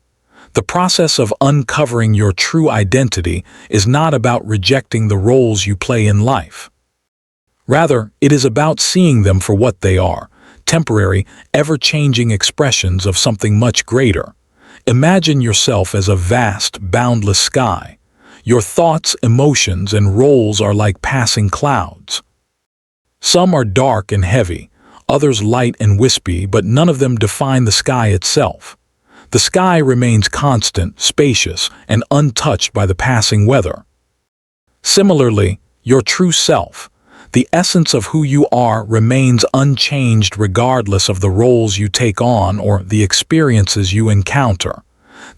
The process of uncovering your true identity is not about rejecting the roles you play in life. Rather, it is about seeing them for what they are, temporary, ever-changing expressions of something much greater. Imagine yourself as a vast, boundless sky. Your thoughts, emotions, and roles are like passing clouds. Some are dark and heavy, others light and wispy, but none of them define the sky itself. The sky remains constant, spacious, and untouched by the passing weather. Similarly, your true self, the essence of who you are, remains unchanged regardless of the roles you take on or the experiences you encounter.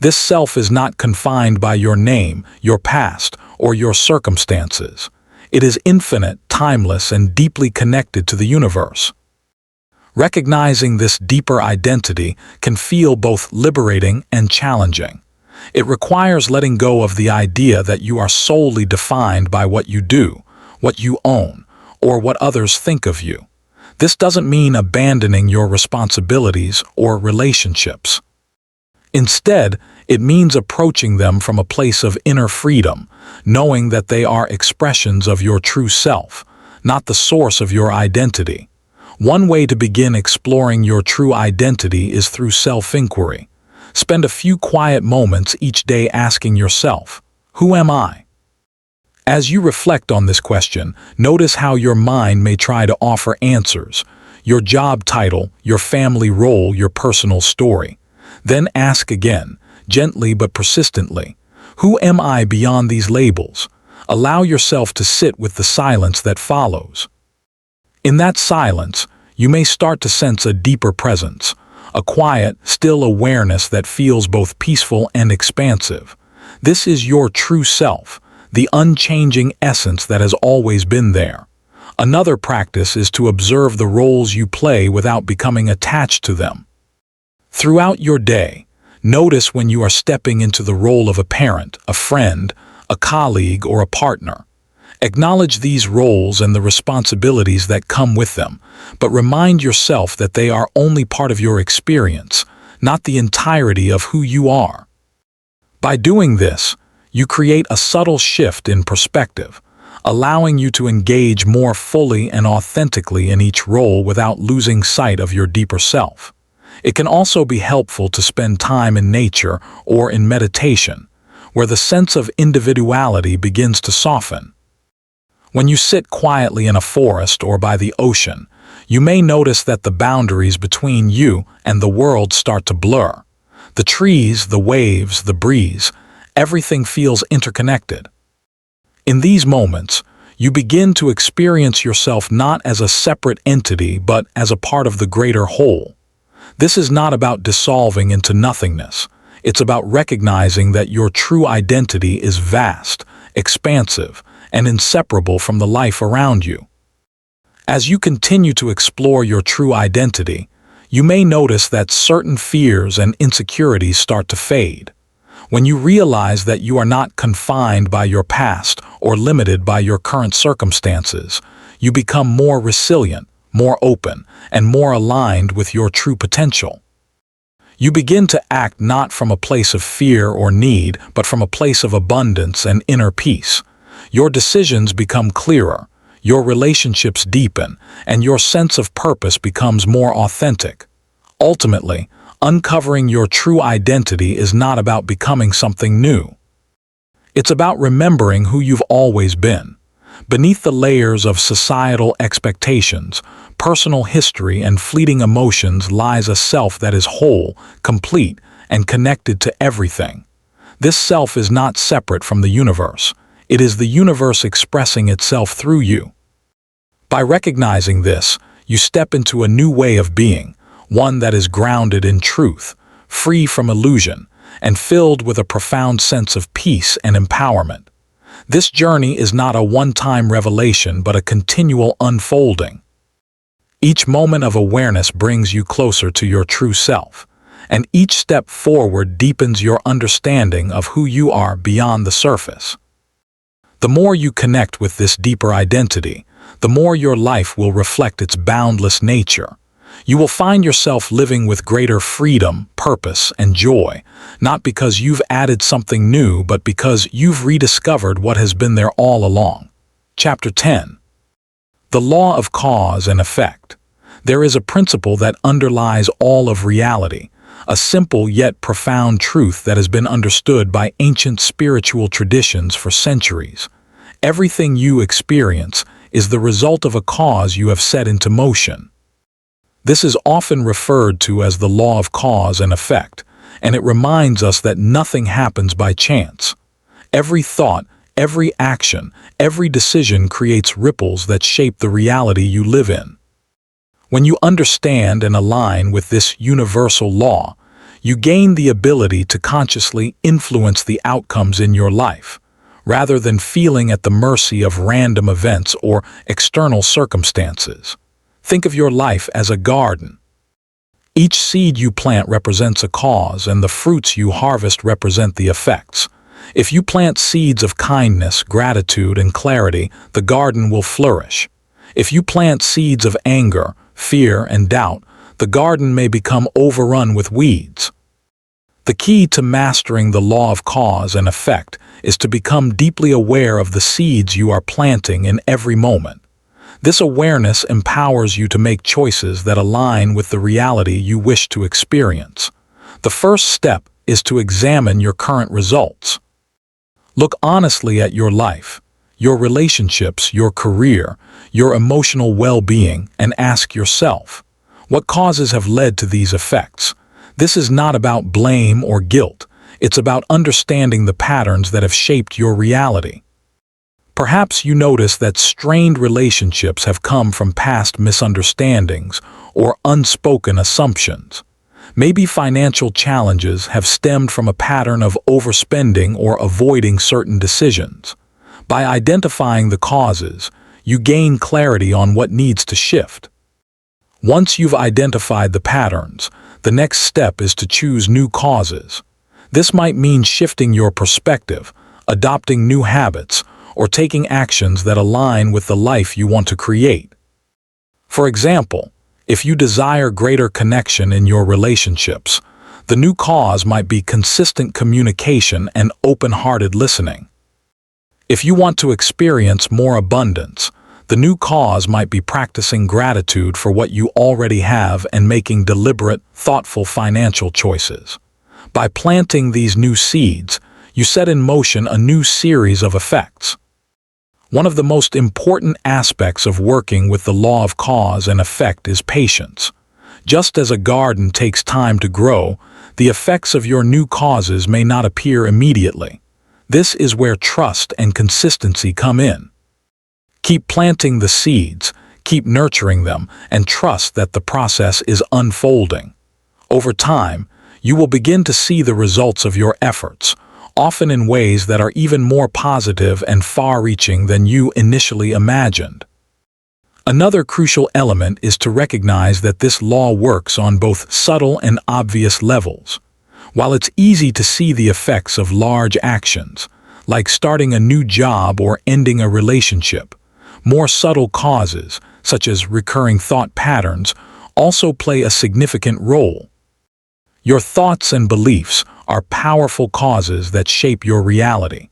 This self is not confined by your name, your past, or your circumstances. It is infinite, timeless, and deeply connected to the universe. Recognizing this deeper identity can feel both liberating and challenging. It requires letting go of the idea that you are solely defined by what you do, what you own, or what others think of you. This doesn't mean abandoning your responsibilities or relationships. Instead, it means approaching them from a place of inner freedom, knowing that they are expressions of your true self, not the source of your identity. One way to begin exploring your true identity is through self-inquiry. Spend a few quiet moments each day asking yourself, who am I? As you reflect on this question, notice how your mind may try to offer answers: your job title, your family role, your personal story. Then ask again, gently but persistently, who am I beyond these labels? Allow yourself to sit with the silence that follows. In that silence, you may start to sense a deeper presence, a quiet, still awareness that feels both peaceful and expansive. This is your true self, the unchanging essence that has always been there. Another practice is to observe the roles you play without becoming attached to them. Throughout your day, notice when you are stepping into the role of a parent, a friend, a colleague, or a partner. Acknowledge these roles and the responsibilities that come with them, but remind yourself that they are only part of your experience, not the entirety of who you are. By doing this, you create a subtle shift in perspective, allowing you to engage more fully and authentically in each role without losing sight of your deeper self. It can also be helpful to spend time in nature or in meditation, where the sense of individuality begins to soften. When you sit quietly in a forest or by the ocean, you may notice that the boundaries between you and the world start to blur. The trees, the waves, the breeze, everything feels interconnected. In these moments, you begin to experience yourself not as a separate entity but as a part of the greater whole. This is not about dissolving into nothingness. It's about recognizing that your true identity is vast, expansive, and inseparable from the life around you. As you continue to explore your true identity, you may notice that certain fears and insecurities start to fade. When you realize that you are not confined by your past or limited by your current circumstances, you become more resilient, more open, and more aligned with your true potential. You begin to act not from a place of fear or need, but from a place of abundance and inner peace. Your decisions become clearer, your relationships deepen, and your sense of purpose becomes more authentic. Ultimately, uncovering your true identity is not about becoming something new. It's about remembering who you've always been. Beneath the layers of societal expectations, personal history, and fleeting emotions lies a self that is whole, complete, and connected to everything. This self is not separate from the universe. It is the universe expressing itself through you. By recognizing this, you step into a new way of being, one that is grounded in truth, free from illusion, and filled with a profound sense of peace and empowerment. This journey is not a one-time revelation but a continual unfolding. Each moment of awareness brings you closer to your true self, and each step forward deepens your understanding of who you are beyond the surface. The more you connect with this deeper identity, the more your life will reflect its boundless nature. You will find yourself living with greater freedom, purpose, and joy, not because you've added something new, but because you've rediscovered what has been there all along. Chapter 10. The Law of Cause and Effect. There is a principle that underlies all of reality, a simple yet profound truth that has been understood by ancient spiritual traditions for centuries. Everything you experience is the result of a cause you have set into motion. This is often referred to as the law of cause and effect, and it reminds us that nothing happens by chance. Every thought, every action, every decision creates ripples that shape the reality you live in. When you understand and align with this universal law, you gain the ability to consciously influence the outcomes in your life, rather than feeling at the mercy of random events or external circumstances. Think of your life as a garden. Each seed you plant represents a cause, and the fruits you harvest represent the effects. If you plant seeds of kindness, gratitude, and clarity, the garden will flourish. If you plant seeds of anger, fear, and doubt, the garden may become overrun with weeds. The key to mastering the law of cause and effect is to become deeply aware of the seeds you are planting in every moment. This awareness empowers you to make choices that align with the reality you wish to experience. The first step is to examine your current results. Look honestly at your life, your relationships, your career, your emotional well-being, and ask yourself, what causes have led to these effects? This is not about blame or guilt. It's about understanding the patterns that have shaped your reality. Perhaps you notice that strained relationships have come from past misunderstandings or unspoken assumptions. Maybe financial challenges have stemmed from a pattern of overspending or avoiding certain decisions. By identifying the causes, you gain clarity on what needs to shift. Once you've identified the patterns, the next step is to choose new causes. This might mean shifting your perspective, adopting new habits, or taking actions that align with the life you want to create. For example, if you desire greater connection in your relationships, the new cause might be consistent communication and open-hearted listening. If you want to experience more abundance, the new cause might be practicing gratitude for what you already have and making deliberate, thoughtful financial choices. By planting these new seeds, you set in motion a new series of effects. One of the most important aspects of working with the law of cause and effect is patience. Just as a garden takes time to grow, the effects of your new causes may not appear immediately. This is where trust and consistency come in. Keep planting the seeds, keep nurturing them, and trust that the process is unfolding. Over time, you will begin to see the results of your efforts, often in ways that are even more positive and far-reaching than you initially imagined. Another crucial element is to recognize that this law works on both subtle and obvious levels. While it's easy to see the effects of large actions, like starting a new job or ending a relationship, more subtle causes, such as recurring thought patterns, also play a significant role. Your thoughts and beliefs are powerful causes that shape your reality.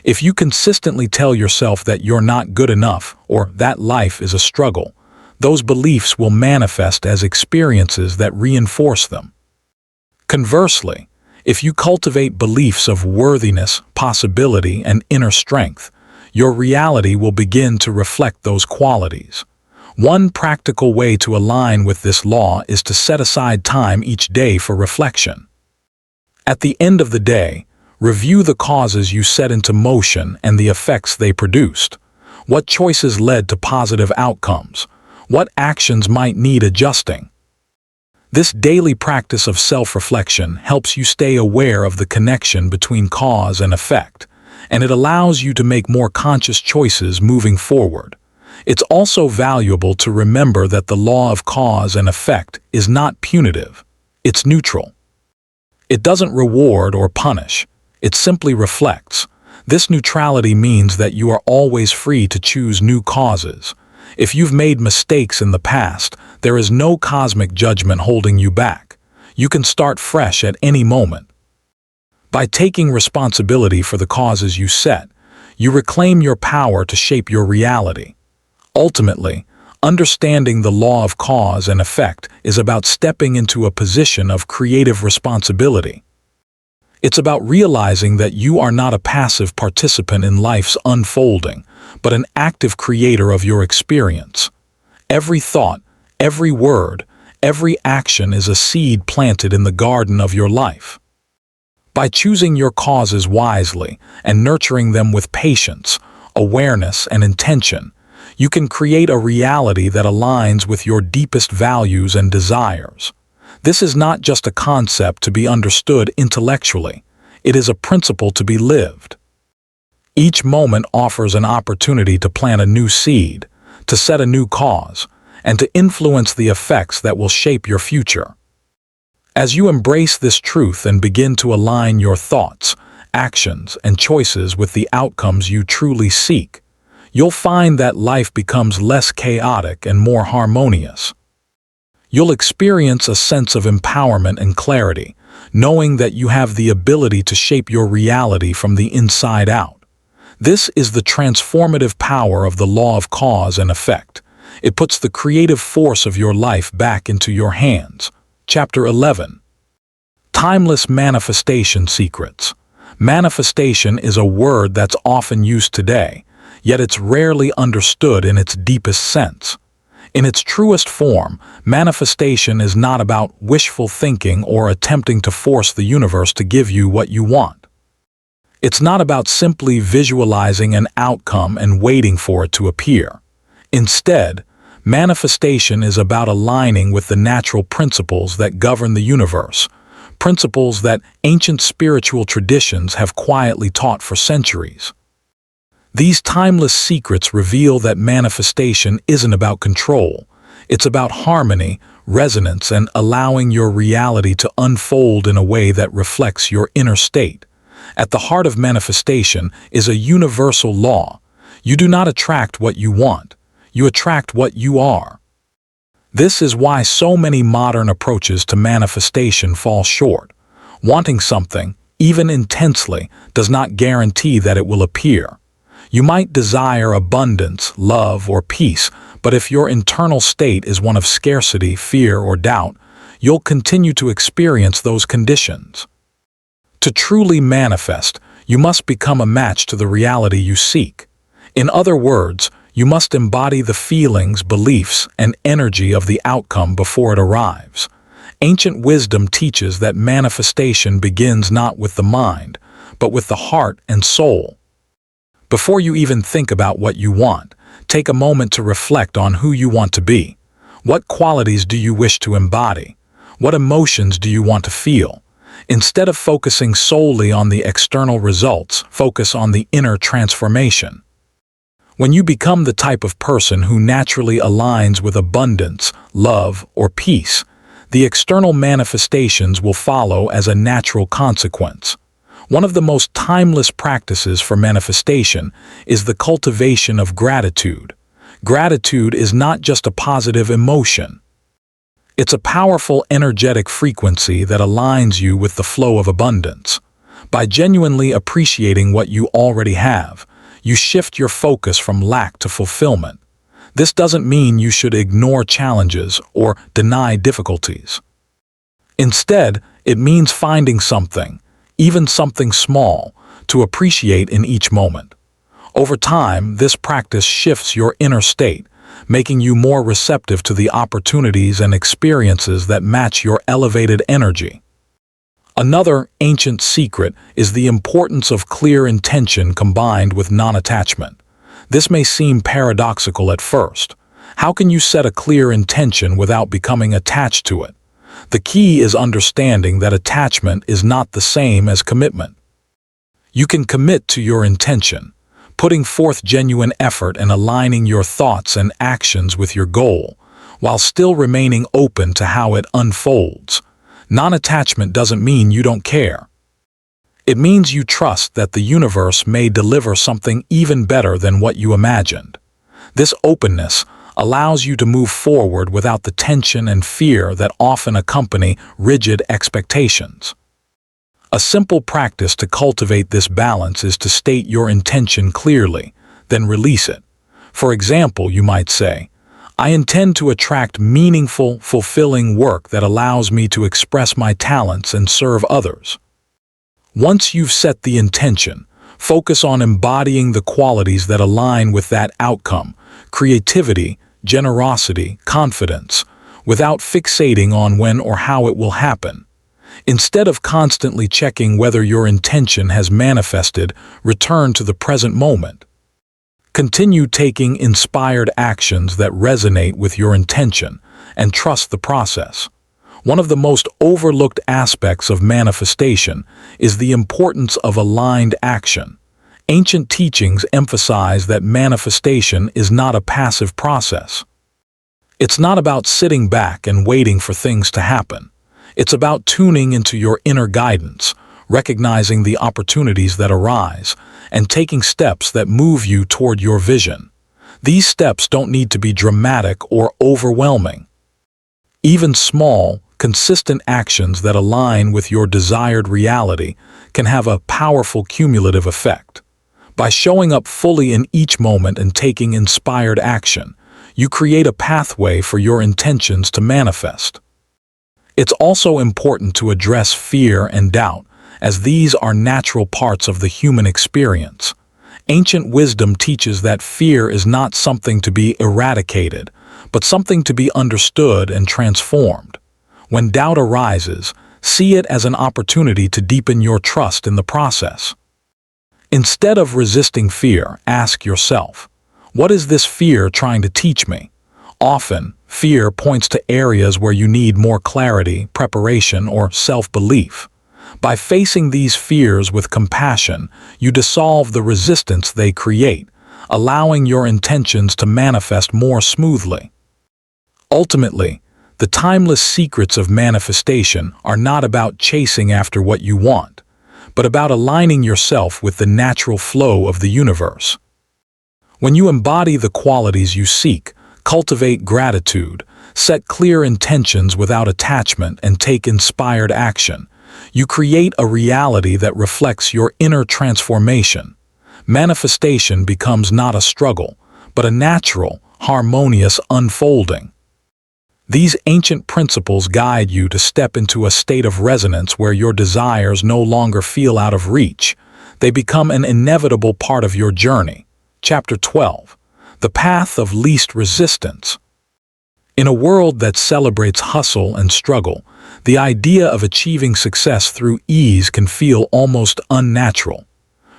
If you consistently tell yourself that you're not good enough or that life is a struggle, those beliefs will manifest as experiences that reinforce them. Conversely, if you cultivate beliefs of worthiness, possibility, and inner strength, your reality will begin to reflect those qualities. One practical way to align with this law is to set aside time each day for reflection. At the end of the day, review the causes you set into motion and the effects they produced. What choices led to positive outcomes? What actions might need adjusting? This daily practice of self-reflection helps you stay aware of the connection between cause and effect, and it allows you to make more conscious choices moving forward. It's also valuable to remember that the law of cause and effect is not punitive. It's neutral. It doesn't reward or punish. It simply reflects. This neutrality means that you are always free to choose new causes. If you've made mistakes in the past, there is no cosmic judgment holding you back. You can start fresh at any moment. By taking responsibility for the causes you set, you reclaim your power to shape your reality. Ultimately, understanding the law of cause and effect is about stepping into a position of creative responsibility. It's about realizing that you are not a passive participant in life's unfolding, but an active creator of your experience. Every thought, every word, every action is a seed planted in the garden of your life. By choosing your causes wisely and nurturing them with patience, awareness, and intention, you can create a reality that aligns with your deepest values and desires. This is not just a concept to be understood intellectually. It is a principle to be lived. Each moment offers an opportunity to plant a new seed, to set a new cause, and to influence the effects that will shape your future. As you embrace this truth and begin to align your thoughts, actions, and choices with the outcomes you truly seek, you'll find that life becomes less chaotic and more harmonious. You'll experience a sense of empowerment and clarity, knowing that you have the ability to shape your reality from the inside out. This is the transformative power of the law of cause and effect. It puts the creative force of your life back into your hands. Chapter 11. Timeless Manifestation Secrets. Manifestation is a word that's often used today, yet it's rarely understood in its deepest sense. In its truest form, manifestation is not about wishful thinking or attempting to force the universe to give you what you want. It's not about simply visualizing an outcome and waiting for it to appear. Instead, manifestation is about aligning with the natural principles that govern the universe, principles that ancient spiritual traditions have quietly taught for centuries. These timeless secrets reveal that manifestation isn't about control. It's about harmony, resonance, and allowing your reality to unfold in a way that reflects your inner state. At the heart of manifestation is a universal law. You do not attract what you want. You attract what you are. This is why so many modern approaches to manifestation fall short. Wanting something, even intensely, does not guarantee that it will appear. You might desire abundance, love, or peace, but if your internal state is one of scarcity, fear, or doubt, you'll continue to experience those conditions. To truly manifest, you must become a match to the reality you seek. In other words, you must embody the feelings, beliefs, and energy of the outcome before it arrives. Ancient wisdom teaches that manifestation begins not with the mind, but with the heart and soul. Before you even think about what you want, take a moment to reflect on who you want to be. What qualities do you wish to embody? What emotions do you want to feel? Instead of focusing solely on the external results, focus on the inner transformation. When you become the type of person who naturally aligns with abundance, love, or peace, the external manifestations will follow as a natural consequence. One of the most timeless practices for manifestation is the cultivation of gratitude. Gratitude is not just a positive emotion. It's a powerful energetic frequency that aligns you with the flow of abundance. By genuinely appreciating what you already have, you shift your focus from lack to fulfillment. This doesn't mean you should ignore challenges or deny difficulties. Instead, it means finding something, even something small, to appreciate in each moment. Over time, this practice shifts your inner state, making you more receptive to the opportunities and experiences that match your elevated energy. Another ancient secret is the importance of clear intention combined with non-attachment. This may seem paradoxical at first. How can you set a clear intention without becoming attached to it? The key is understanding that attachment is not the same as commitment. You can commit to your intention, putting forth genuine effort and aligning your thoughts and actions with your goal, while still remaining open to how it unfolds. Non-attachment doesn't mean you don't care. It means you trust that the universe may deliver something even better than what you imagined. This openness allows you to move forward without the tension and fear that often accompany rigid expectations. A simple practice to cultivate this balance is to state your intention clearly, then release it. For example, you might say, I intend to attract meaningful, fulfilling work that allows me to express my talents and serve others. Once you've set the intention, focus on embodying the qualities that align with that outcome: creativity, generosity, confidence, without fixating on when or how it will happen. Instead of constantly checking whether your intention has manifested, return to the present moment. Continue taking inspired actions that resonate with your intention and trust the process. One of the most overlooked aspects of manifestation is the importance of aligned action. Ancient teachings emphasize that manifestation is not a passive process. It's not about sitting back and waiting for things to happen. It's about tuning into your inner guidance, recognizing the opportunities that arise, and taking steps that move you toward your vision. These steps don't need to be dramatic or overwhelming. Even small, consistent actions that align with your desired reality can have a powerful cumulative effect. By showing up fully in each moment and taking inspired action, you create a pathway for your intentions to manifest. It's also important to address fear and doubt, as these are natural parts of the human experience. Ancient wisdom teaches that fear is not something to be eradicated, but something to be understood and transformed. When doubt arises, see it as an opportunity to deepen your trust in the process. Instead of resisting fear, ask yourself, what is this fear trying to teach me? Often, fear points to areas where you need more clarity, preparation, or self-belief. By facing these fears with compassion, you dissolve the resistance they create, allowing your intentions to manifest more smoothly. Ultimately, the timeless secrets of manifestation are not about chasing after what you want, but about aligning yourself with the natural flow of the universe. When you embody the qualities you seek, cultivate gratitude, set clear intentions without attachment, and take inspired action, you create a reality that reflects your inner transformation. Manifestation becomes not a struggle, but a natural, harmonious unfolding. These ancient principles guide you to step into a state of resonance where your desires no longer feel out of reach. They become an inevitable part of your journey. Chapter 12. The Path of Least Resistance. In a world that celebrates hustle and struggle, the idea of achieving success through ease can feel almost unnatural.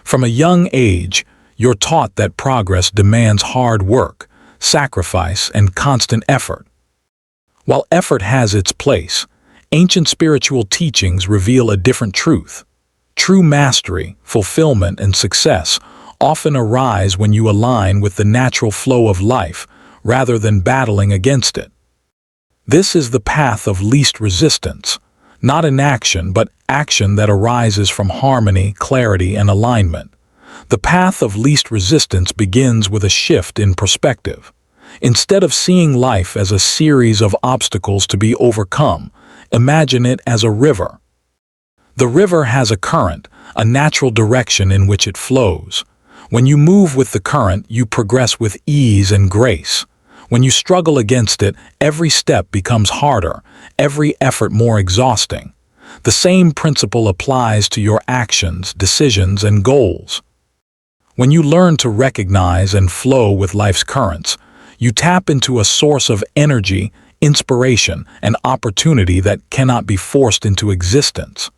From a young age, you're taught that progress demands hard work, sacrifice, and constant effort. While effort has its place, ancient spiritual teachings reveal a different truth. True mastery, fulfillment, and success often arise when you align with the natural flow of life rather than battling against it. This is the path of least resistance, not inaction, but action that arises from harmony, clarity, and alignment. The path of least resistance begins with a shift in perspective. Instead of seeing life as a series of obstacles to be overcome, imagine it as a river. The river has a current, a natural direction in which it flows. When you move with the current, you progress with ease and grace. When you struggle against it, every step becomes harder, every effort more exhausting. The same principle applies to your actions, decisions, and goals. When you learn to recognize and flow with life's currents, you tap into a source of energy, inspiration, and opportunity that cannot be forced into existence.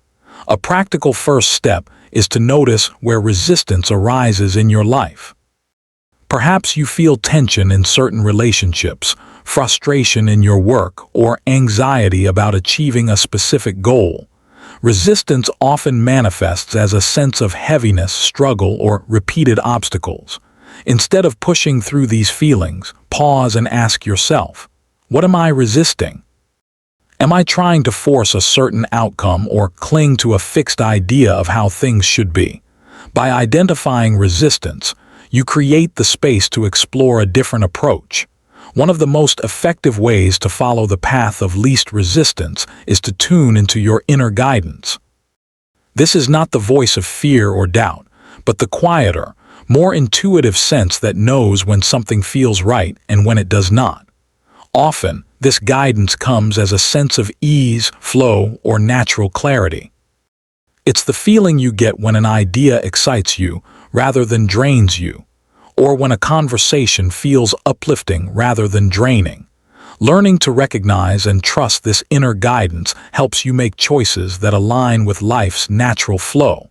A practical first step is to notice where resistance arises in your life. Perhaps you feel tension in certain relationships, frustration in your work, or anxiety about achieving a specific goal. Resistance often manifests as a sense of heaviness, struggle, or repeated obstacles. Instead of pushing through these feelings, pause and ask yourself, what am I resisting? Am I trying to force a certain outcome or cling to a fixed idea of how things should be? By identifying resistance, you create the space to explore a different approach. One of the most effective ways to follow the path of least resistance is to tune into your inner guidance. This is not the voice of fear or doubt, but the quieter, more intuitive sense that knows when something feels right and when it does not. Often, this guidance comes as a sense of ease, flow, or natural clarity. It's the feeling you get when an idea excites you rather than drains you, or when a conversation feels uplifting rather than draining. Learning to recognize and trust this inner guidance helps you make choices that align with life's natural flow.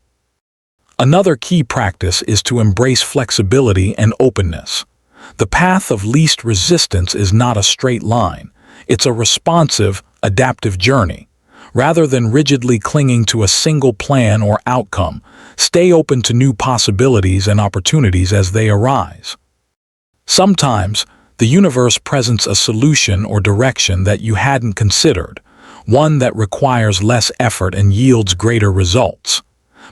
Another key practice is to embrace flexibility and openness. The path of least resistance is not a straight line. It's a responsive, adaptive journey. Rather than rigidly clinging to a single plan or outcome, stay open to new possibilities and opportunities as they arise. Sometimes, the universe presents a solution or direction that you hadn't considered, one that requires less effort and yields greater results.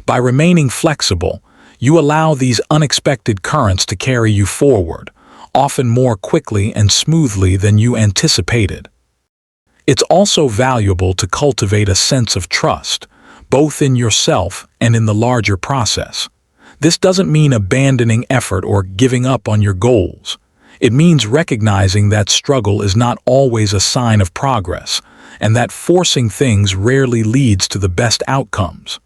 By remaining flexible, you allow these unexpected currents to carry you forward, often more quickly and smoothly than you anticipated. It's also valuable to cultivate a sense of trust, both in yourself and in the larger process. This doesn't mean abandoning effort or giving up on your goals. It means recognizing that struggle is not always a sign of progress, and that forcing things rarely leads to the best outcomes.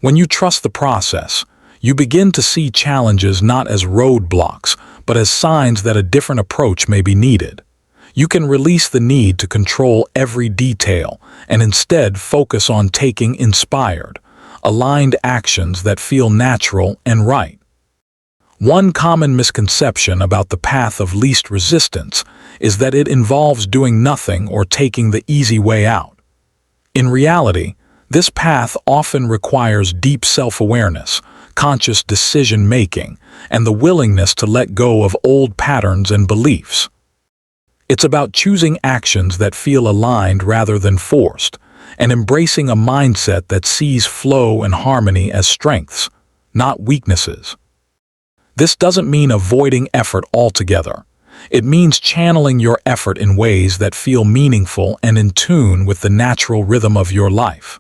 When you trust the process, you begin to see challenges not as roadblocks, but as signs that a different approach may be needed. You can release the need to control every detail and instead focus on taking inspired, aligned actions that feel natural and right. One common misconception about the path of least resistance is that it involves doing nothing or taking the easy way out. In reality, This path often requires deep self-awareness, conscious decision-making, and the willingness to let go of old patterns and beliefs. It's about choosing actions that feel aligned rather than forced, and embracing a mindset that sees flow and harmony as strengths, not weaknesses. This doesn't mean avoiding effort altogether. It means channeling your effort in ways that feel meaningful and in tune with the natural rhythm of your life.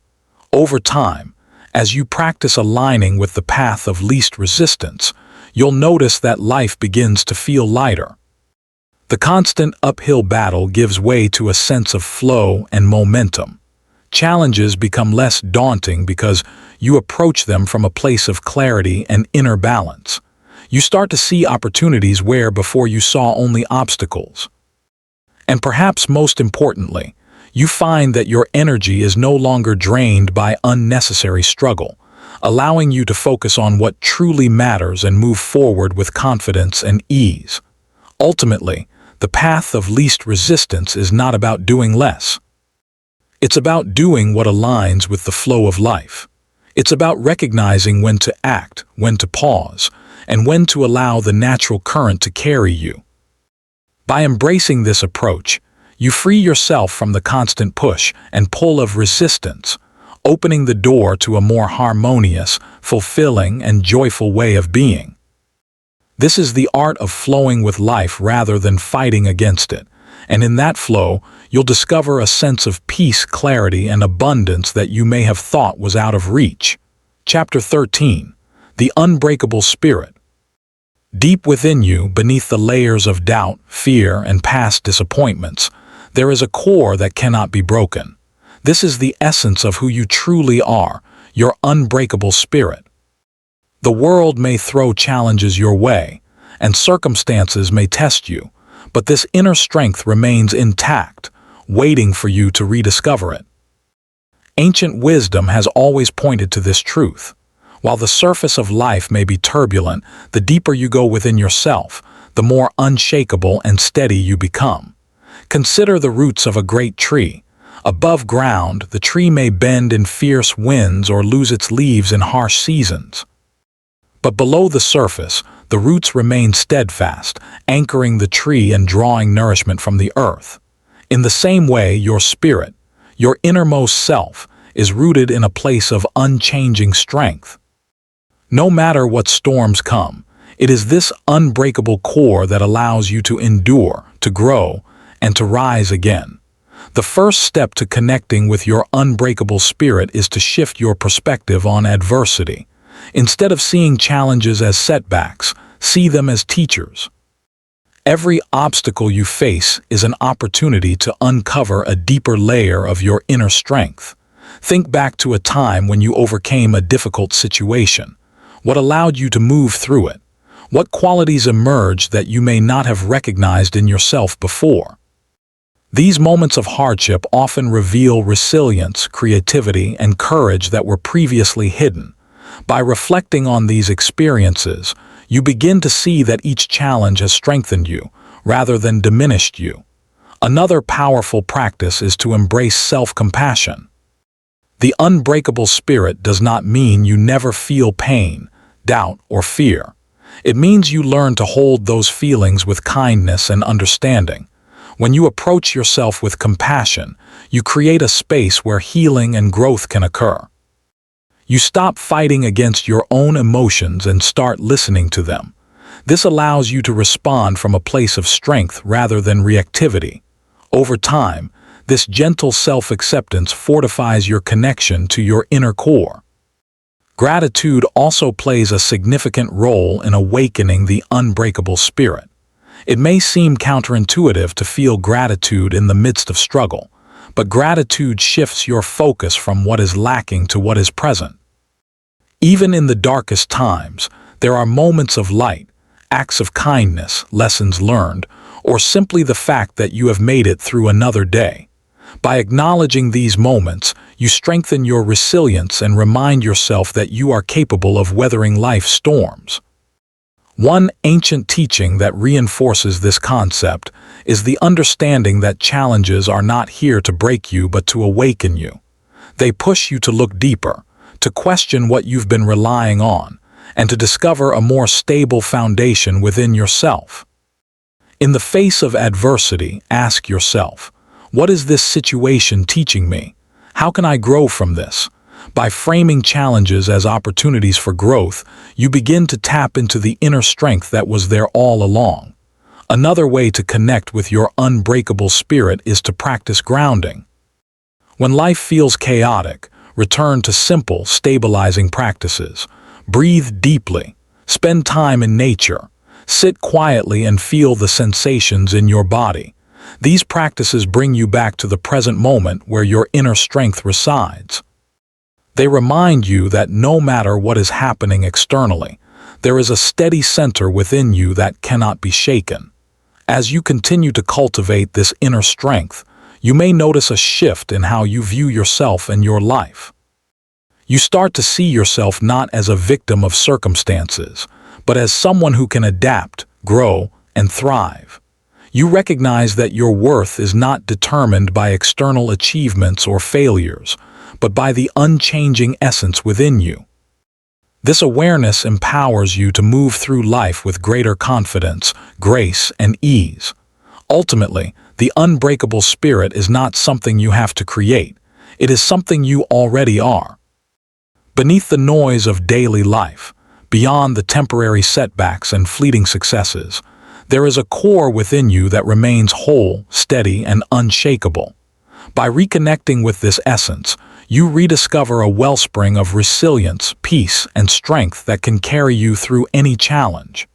Over time, as you practice aligning with the path of least resistance, you'll notice that life begins to feel lighter. The constant uphill battle gives way to a sense of flow and momentum. Challenges become less daunting because you approach them from a place of clarity and inner balance. You start to see opportunities where before you saw only obstacles. And perhaps most importantly, you find that your energy is no longer drained by unnecessary struggle, allowing you to focus on what truly matters and move forward with confidence and ease. Ultimately, the path of least resistance is not about doing less. It's about doing what aligns with the flow of life. It's about recognizing when to act, when to pause, and when to allow the natural current to carry you. By embracing this approach, you free yourself from the constant push and pull of resistance, opening the door to a more harmonious, fulfilling, and joyful way of being. This is the art of flowing with life rather than fighting against it, and in that flow, you'll discover a sense of peace, clarity, and abundance that you may have thought was out of reach. Chapter 13. The Unbreakable Spirit. Deep within you, beneath the layers of doubt, fear, and past disappointments, there is a core that cannot be broken. This is the essence of who you truly are, your unbreakable spirit. The world may throw challenges your way, and circumstances may test you, but this inner strength remains intact, waiting for you to rediscover it. Ancient wisdom has always pointed to this truth. While the surface of life may be turbulent, the deeper you go within yourself, the more unshakable and steady you become. Consider the roots of a great tree. Above ground, the tree may bend in fierce winds or lose its leaves in harsh seasons. But below the surface, the roots remain steadfast, anchoring the tree and drawing nourishment from the earth. In the same way, your spirit, your innermost self, is rooted in a place of unchanging strength. No matter what storms come, it is this unbreakable core that allows you to endure, to grow, and to rise again. The first step to connecting with your unbreakable spirit is to shift your perspective on adversity. Instead of seeing challenges as setbacks, see them as teachers. Every obstacle you face is an opportunity to uncover a deeper layer of your inner strength. Think back to a time when you overcame a difficult situation. What allowed you to move through it? What qualities emerged that you may not have recognized in yourself before? These moments of hardship often reveal resilience, creativity, and courage that were previously hidden. By reflecting on these experiences, you begin to see that each challenge has strengthened you, rather than diminished you. Another powerful practice is to embrace self-compassion. The unbreakable spirit does not mean you never feel pain, doubt, or fear. It means you learn to hold those feelings with kindness and understanding. When you approach yourself with compassion, you create a space where healing and growth can occur. You stop fighting against your own emotions and start listening to them. This allows you to respond from a place of strength rather than reactivity. Over time, this gentle self-acceptance fortifies your connection to your inner core. Gratitude also plays a significant role in awakening the unbreakable spirit. It may seem counterintuitive to feel gratitude in the midst of struggle, but gratitude shifts your focus from what is lacking to what is present. Even in the darkest times, there are moments of light, acts of kindness, lessons learned, or simply the fact that you have made it through another day. By acknowledging these moments, you strengthen your resilience and remind yourself that you are capable of weathering life's storms. One ancient teaching that reinforces this concept is the understanding that challenges are not here to break you but to awaken you. They push you to look deeper, to question what you've been relying on, and to discover a more stable foundation within yourself. In the face of adversity, ask yourself, what is this situation teaching me? How can I grow from this? By framing challenges as opportunities for growth, you begin to tap into the inner strength that was there all along. Another way to connect with your unbreakable spirit is to practice grounding. When life feels chaotic, return to simple, stabilizing practices. Breathe deeply, spend time in nature, sit quietly and feel the sensations in your body. These practices bring you back to the present moment where your inner strength resides. They remind you that no matter what is happening externally, there is a steady center within you that cannot be shaken. As you continue to cultivate this inner strength, you may notice a shift in how you view yourself and your life. You start to see yourself not as a victim of circumstances, but as someone who can adapt, grow, and thrive. You recognize that your worth is not determined by external achievements or failures, but by the unchanging essence within you. This awareness empowers you to move through life with greater confidence, grace, and ease. Ultimately, the unbreakable spirit is not something you have to create. It is something you already are. Beneath the noise of daily life, beyond the temporary setbacks and fleeting successes, there is a core within you that remains whole, steady, and unshakable. By reconnecting with this essence, you rediscover a wellspring of resilience, peace, and strength that can carry you through any challenge.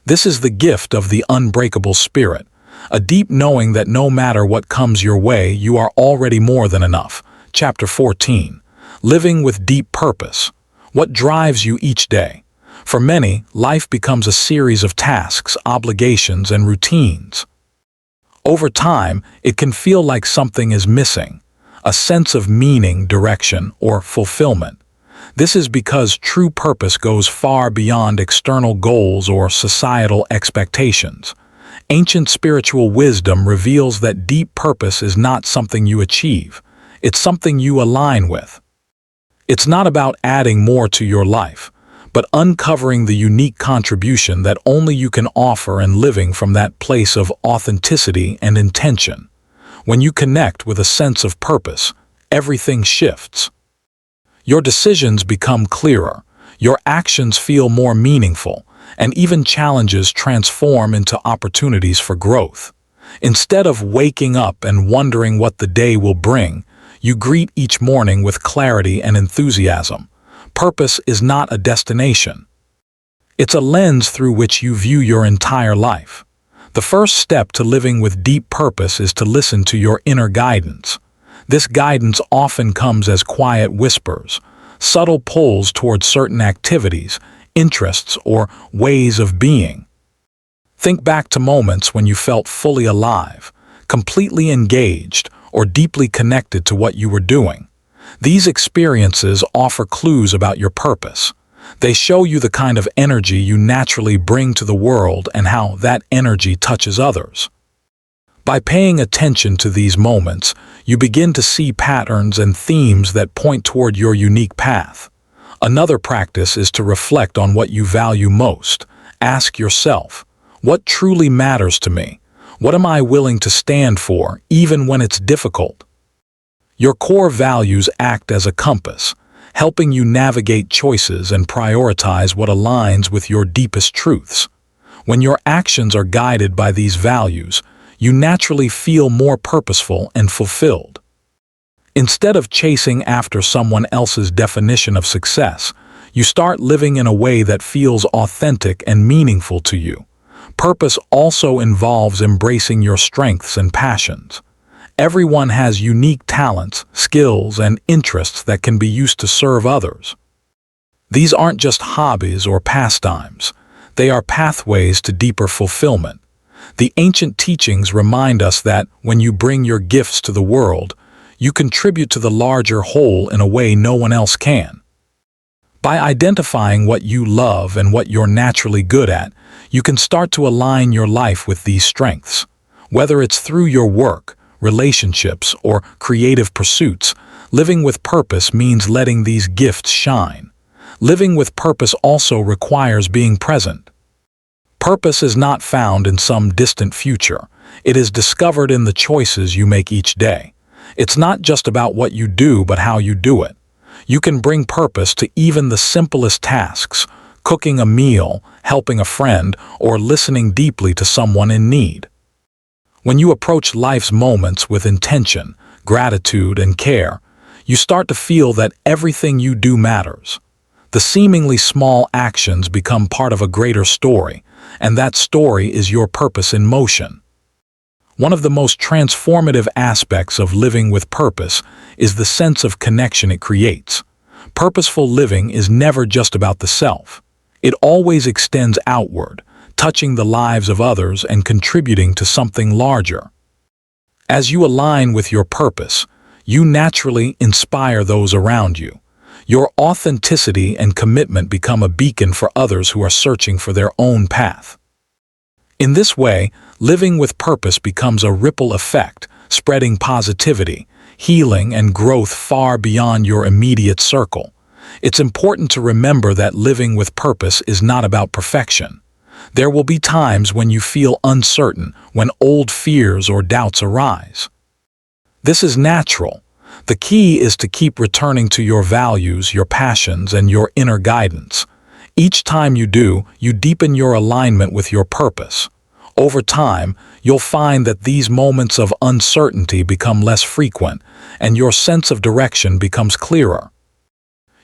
This is the gift of the unbreakable spirit, a deep knowing that no matter what comes your way, you are already more than enough. Chapter 14. Living with deep purpose. What drives you each day? For many, life becomes a series of tasks, obligations, and routines. Over time, it can feel like something is missing, a sense of meaning, direction, or fulfillment. This is because true purpose goes far beyond external goals or societal expectations. Ancient spiritual wisdom reveals that deep purpose is not something you achieve, it's something you align with. It's not about adding more to your life, but uncovering the unique contribution that only you can offer and living from that place of authenticity and intention. When you connect with a sense of purpose, everything shifts. Your decisions become clearer, your actions feel more meaningful, and even challenges transform into opportunities for growth. Instead of waking up and wondering what the day will bring, you greet each morning with clarity and enthusiasm. Purpose is not a destination. It's a lens through which you view your entire life. The first step to living with deep purpose is to listen to your inner guidance. This guidance often comes as quiet whispers, subtle pulls towards certain activities, interests, or ways of being. Think back to moments when you felt fully alive, completely engaged, or deeply connected to what you were doing. These experiences offer clues about your purpose. They show you the kind of energy you naturally bring to the world and how that energy touches others. By paying attention to these moments, you begin to see patterns and themes that point toward your unique path. Another practice is to reflect on what you value most. Ask yourself, what truly matters to me? What am I willing to stand for, even when it's difficult? Your core values act as a compass, helping you navigate choices and prioritize what aligns with your deepest truths. When your actions are guided by these values, you naturally feel more purposeful and fulfilled. Instead of chasing after someone else's definition of success, you start living in a way that feels authentic and meaningful to you. Purpose also involves embracing your strengths and passions. Everyone has unique talents, skills, and interests that can be used to serve others. These aren't just hobbies or pastimes. They are pathways to deeper fulfillment. The ancient teachings remind us that when you bring your gifts to the world, you contribute to the larger whole in a way no one else can. By identifying what you love and what you're naturally good at, you can start to align your life with these strengths. Whether it's through your work, relationships, or creative pursuits, Living with purpose means letting these gifts shine. Living with purpose also requires being present. Purpose is not found in some distant future. It is discovered in the choices you make each day. It's not just about what you do, but how you do it. You can bring purpose to even the simplest tasks, cooking a meal, helping a friend, or listening deeply to someone in need. When you approach life's moments with intention, gratitude, and care, you start to feel that everything you do matters. The seemingly small actions become part of a greater story, and that story is your purpose in motion. One of the most transformative aspects of living with purpose is the sense of connection it creates. Purposeful living is never just about the self. It always extends outward, touching the lives of others and contributing to something larger. As you align with your purpose, you naturally inspire those around you. Your authenticity and commitment become a beacon for others who are searching for their own path. In this way, living with purpose becomes a ripple effect, spreading positivity, healing, and growth far beyond your immediate circle. It's important to remember that living with purpose is not about perfection. There will be times when you feel uncertain, when old fears or doubts arise. This is natural. The key is to keep returning to your values, your passions, and your inner guidance. Each time you do, you deepen your alignment with your purpose. Over time, you'll find that these moments of uncertainty become less frequent, and your sense of direction becomes clearer.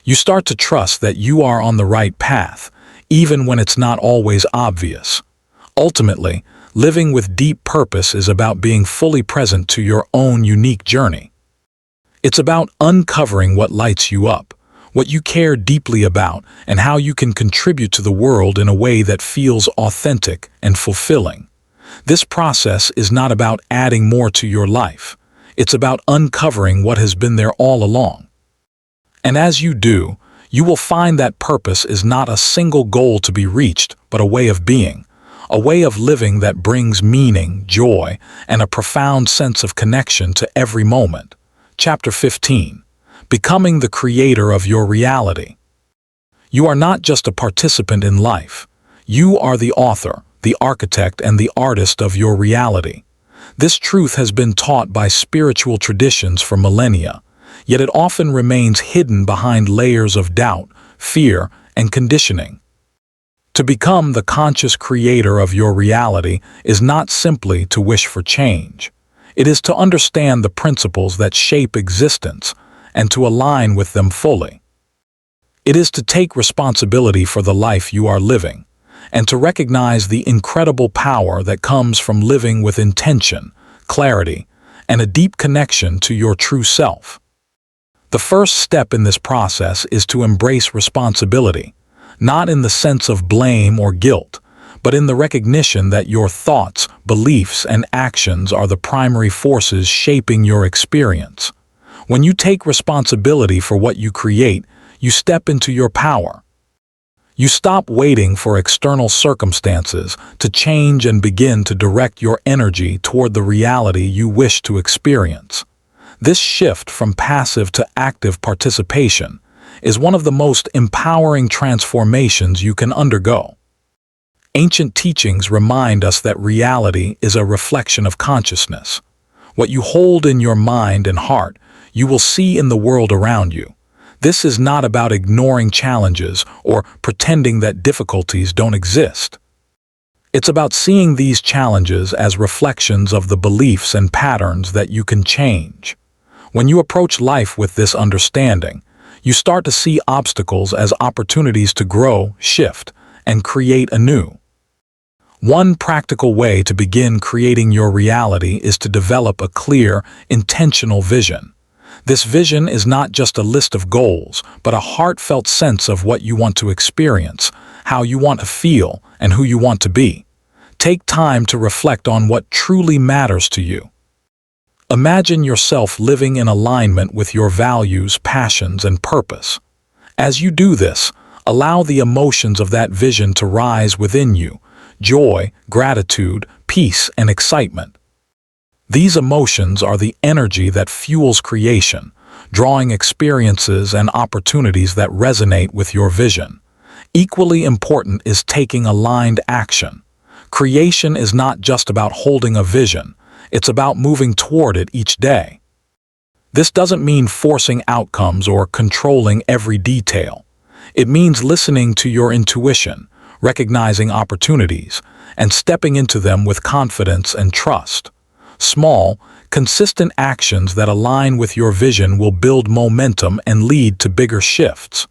You start to trust that you are on the right path, even when it's not always obvious. Ultimately, living with deep purpose is about being fully present to your own unique journey. It's about uncovering what lights you up, what you care deeply about, and how you can contribute to the world in a way that feels authentic and fulfilling. This process is not about adding more to your life. It's about uncovering what has been there all along. And as you do, you will find that purpose is not a single goal to be reached, but a way of being, a way of living that brings meaning, joy, and a profound sense of connection to every moment. Chapter 15. Becoming the creator of your reality. You are not just a participant in life. You are the author, the architect, and the artist of your reality. This truth has been taught by spiritual traditions for millennia, yet it often remains hidden behind layers of doubt, fear, and conditioning. To become the conscious creator of your reality is not simply to wish for change. It is to understand the principles that shape existence and to align with them fully. It is to take responsibility for the life you are living and to recognize the incredible power that comes from living with intention, clarity, and a deep connection to your true self. The first step in this process is to embrace responsibility, not in the sense of blame or guilt, but in the recognition that your thoughts, beliefs, and actions are the primary forces shaping your experience. When you take responsibility for what you create, you step into your power. You stop waiting for external circumstances to change and begin to direct your energy toward the reality you wish to experience. This shift from passive to active participation is one of the most empowering transformations you can undergo. Ancient teachings remind us that reality is a reflection of consciousness. What you hold in your mind and heart, you will see in the world around you. This is not about ignoring challenges or pretending that difficulties don't exist. It's about seeing these challenges as reflections of the beliefs and patterns that you can change. When you approach life with this understanding, you start to see obstacles as opportunities to grow, shift, and create anew. One practical way to begin creating your reality is to develop a clear, intentional vision. This vision is not just a list of goals, but a heartfelt sense of what you want to experience, how you want to feel, and who you want to be. Take time to reflect on what truly matters to you. Imagine yourself living in alignment with your values, passions, and purpose. As you do this, allow the emotions of that vision to rise within you: joy, gratitude, peace, and excitement. These emotions are the energy that fuels creation, drawing experiences and opportunities that resonate with your vision. Equally important is taking aligned action. Creation is not just about holding a vision, it's about moving toward it each day. This doesn't mean forcing outcomes or controlling every detail. It means listening to your intuition, recognizing opportunities, and stepping into them with confidence and trust. Small, consistent actions that align with your vision will build momentum and lead to bigger shifts.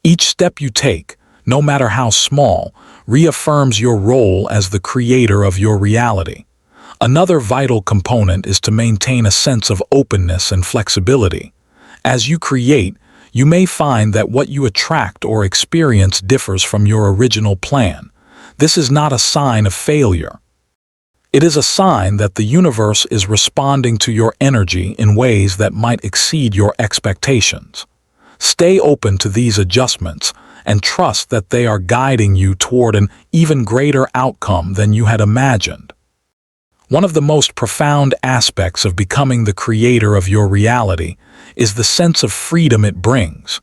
Each step you take, no matter how small, reaffirms your role as the creator of your reality. Another vital component is to maintain a sense of openness and flexibility. As you create, you may find that what you attract or experience differs from your original plan. This is not a sign of failure. It is a sign that the universe is responding to your energy in ways that might exceed your expectations. Stay open to these adjustments and trust that they are guiding you toward an even greater outcome than you had imagined. One of the most profound aspects of becoming the creator of your reality is the sense of freedom it brings.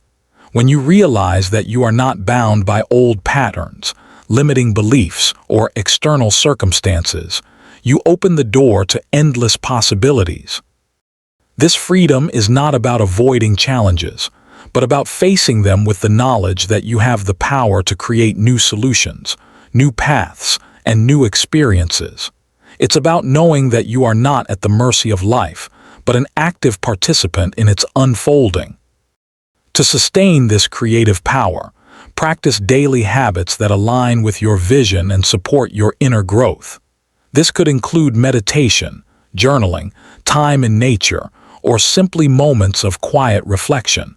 When you realize that you are not bound by old patterns, limiting beliefs, or external circumstances, you open the door to endless possibilities. This freedom is not about avoiding challenges, but about facing them with the knowledge that you have the power to create new solutions, new paths, and new experiences. It's about knowing that you are not at the mercy of life, but an active participant in its unfolding. To sustain this creative power, practice daily habits that align with your vision and support your inner growth. This could include meditation, journaling, time in nature, or simply moments of quiet reflection.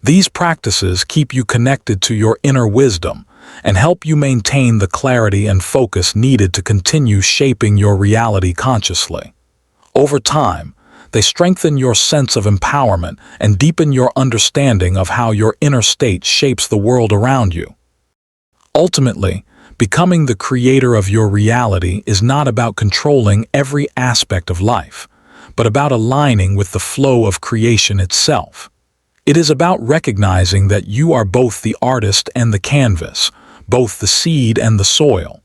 These practices keep you connected to your inner wisdom and help you maintain the clarity and focus needed to continue shaping your reality consciously. Over time, they strengthen your sense of empowerment and deepen your understanding of how your inner state shapes the world around you. Ultimately, becoming the creator of your reality is not about controlling every aspect of life, but about aligning with the flow of creation itself. It is about recognizing that you are both the artist and the canvas, both the seed and the soil.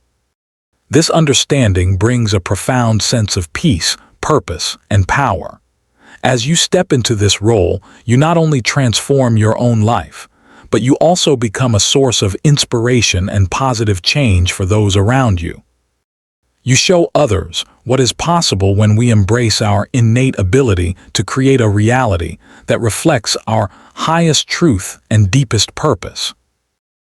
This understanding brings a profound sense of peace, purpose, and power. As you step into this role, you not only transform your own life, but you also become a source of inspiration and positive change for those around you. You show others what is possible when we embrace our innate ability to create a reality that reflects our highest truth and deepest purpose.